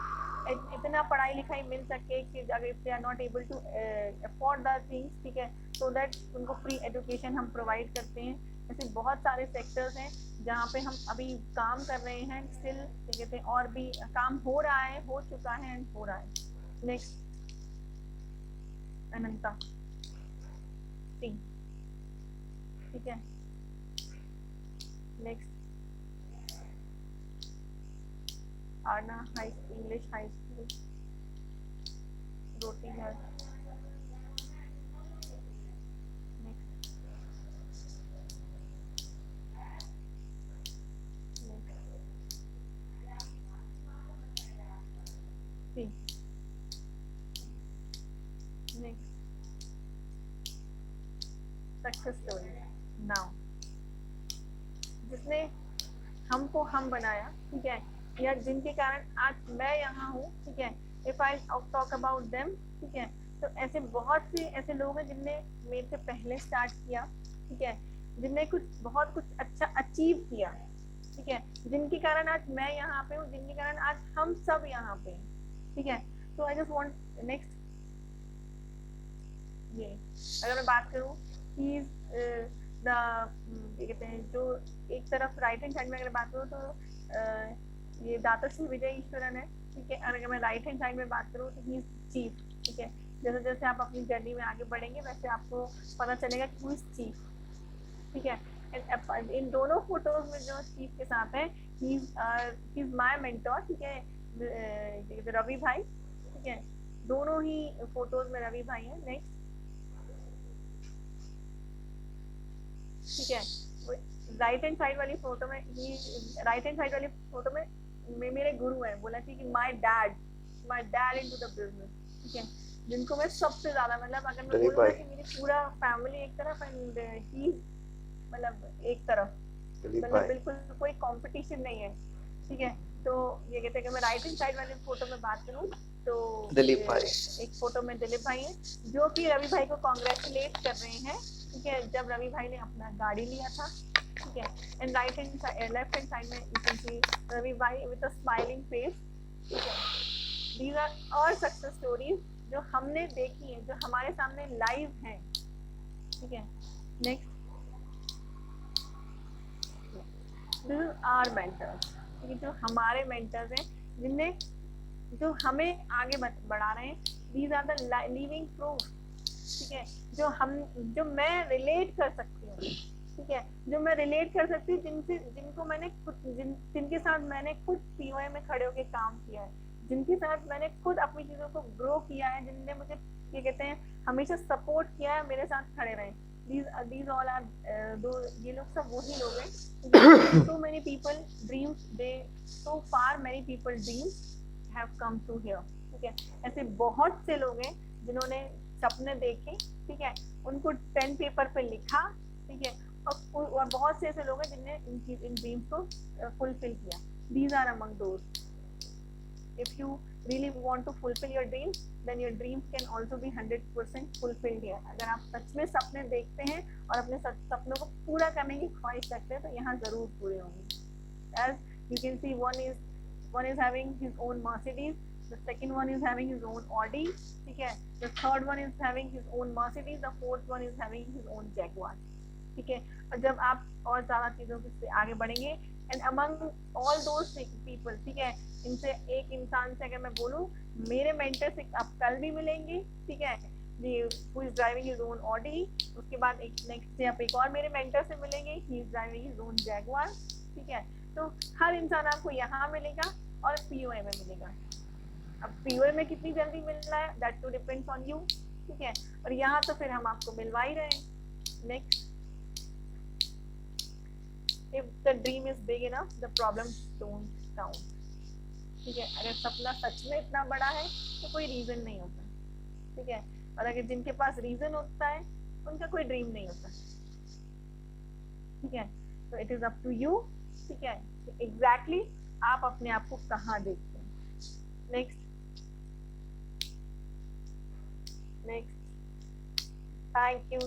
[SPEAKER 1] इतना पढ़ाई लिखाई मिल सके कि अगर if they are not able to afford the things, ठीक है, सो दैट उनको फ्री एजुकेशन हम प्रोवाइड करते हैं। ऐसे बहुत सारे सेक्टर्स हैं जहाँ पे हम अभी काम कर रहे हैं, स्टिल कहते हैं और भी काम हो रहा है, हो चुका है एंड हो रहा है। नेक्स्ट अनंता सिंह, ठीक है, next Aarna high English high school, Roti Ghar, success story now, जिसने हमको हम बनाया, ठीक है, या जिनके कारण आज मैं यहाँ हूँ, ठीक है, if I talk about them, ठीक है, तो ऐसे बहुत से ऐसे लोग हैं जिनने मेरे से पहले स्टार्ट किया, ठीक है, जिनने बहुत कुछ अच्छा अचीव किया, ठीक है, जिनके कारण आज मैं यहाँ पे हूँ, जिनके कारण आज हम सब यहाँ पे हैं, ठीक है। तो आई जस्ट वांट नेक्स्ट, ये अगर मैं बात करूँ ही इज द कहते हैं जो एक तरफ राइट हैंड साइड में अगर बात करूँ तो ये दाताश्री विजय ईश्वरन है, ठीक है, और अगर मैं राइट हैंड साइड में बात करूँ तो ही इज चीफ, ठीक है, जैसे जैसे आप अपनी जर्नी में आगे बढ़ेंगे वैसे आपको पता चलेगा कि हु इज चीफ, ठीक है। इन दोनों फोटोज में जो चीफ के साथ है ही इज माय मेंटोर, ठीक है, रवि भाई, ठीक है, दोनों ही फोटोज में रवि भाई है। नेक्स्ट, ठीक है, राइट हैंड साइड वाली फोटो में मेरे गुरु हैं, बोला कि my dad into the business, ठीक है, जिनको मैं सबसे ज्यादा, मतलब अगर मैं बोलूंगा कि मेरी पूरा फैमिली एक तरफ एंड ही मतलब एक तरफ, मतलब बिल्कुल कोई कंपटीशन नहीं है, ठीक है। तो ये कहते हैं कि मैं राइट हैंड साइड वाली फोटो में बात करूं तो
[SPEAKER 2] दिलीप भाई,
[SPEAKER 1] एक फोटो में दिलीप भाई है जो कि रवि भाई को कांग्रेचुलेट कर रहे हैं, ठीक है, जब रवि भाई ने अपना गाड़ी लिया था, ठीक है, एंड लेफ्ट हैंड साइड में यू कैन सी रवि भाई विद अ स्माइलिंग फेस, ठीक है। These are all success stories जो हमने देखी है, जो हमारे सामने लाइव हैं, ठीक है। Next, this is our mentors, ठीक है, जो हमारे मेंटर्स हैं जिनने जो हमें आगे बढ़ा रहे हैं, these are the living proof, ठीक है, जो मैं रिलेट कर सकती हूँ, ठीक है, जो मैं रिलेट कर सकती हूँ, जिनको मैंने जिनके साथ मैंने खुद पीओए में खड़े होकर काम किया है, जिनके साथ मैंने खुद अपनी चीजों को ग्रो किया है, जिनने मुझे ये कहते हैं हमेशा सपोर्ट किया है, मेरे साथ खड़े रहे। These all are ये लोग सब वही लोग हैं। So many people dreams, so far many people dreams have come to here, ठीक है, ऐसे बहुत से लोग हैं जिन्होंने सपने देखे, ठीक है, उनको पेन पेपर पे लिखा, ठीक है, और बहुत से ऐसे लोग हैं जिनने इन ड्रीम्स को फुलफिल किया। These are among those. If you really want to fulfill your dreams, then your dreams can also be 100% fulfilled here. अगर आप सच में सपने देखते हैं और अपने सपनों को पूरा करने की ख्वाहिश रखते हैं तो यहाँ जरूर पूरे होंगे। As you can see, one is having his own Mercedes, the second one is having his own Audi, ठीक है, the third one is having his own Mercedes, the fourth one is having his own Jaguar, ठीक है। और जब आप और ज्यादा चीजों से आगे बढ़ेंगे, and among all those people, ठीक है, इनसे एक इंसान से अगर मैं बोलूं, मेरे मेंटर से आप कल भी मिलेंगे, ठीक है, who is driving his own Audi, उसके बाद एक नेक्स्ट से आप एक और मेरे मेंटर से मिलेंगे, he is driving his own Jaguar, ठीक है। तो हर इंसान आपको यहाँ मिलेगा और पीओए में मिलेगा। अब पीओए में कितनी जल्दी मिल रहा है, that too depends on you, ठीक है, और यहाँ तो फिर हम आपको मिलवा ही रहे हैं। Next, if the dream is big enough the problem don't count. ठीक है, अगर सपना सच में इतना बड़ा है तो कोई रीजन नहीं होता। ठीक है, और अगर जिनके पास रीजन होता है उनका कोई ड्रीम नहीं होता। ठीक है, तो it is up to you. ठीक है, एग्जैक्टली आप अपने आप को कहाँ देखते हैं। Next, next, thank you.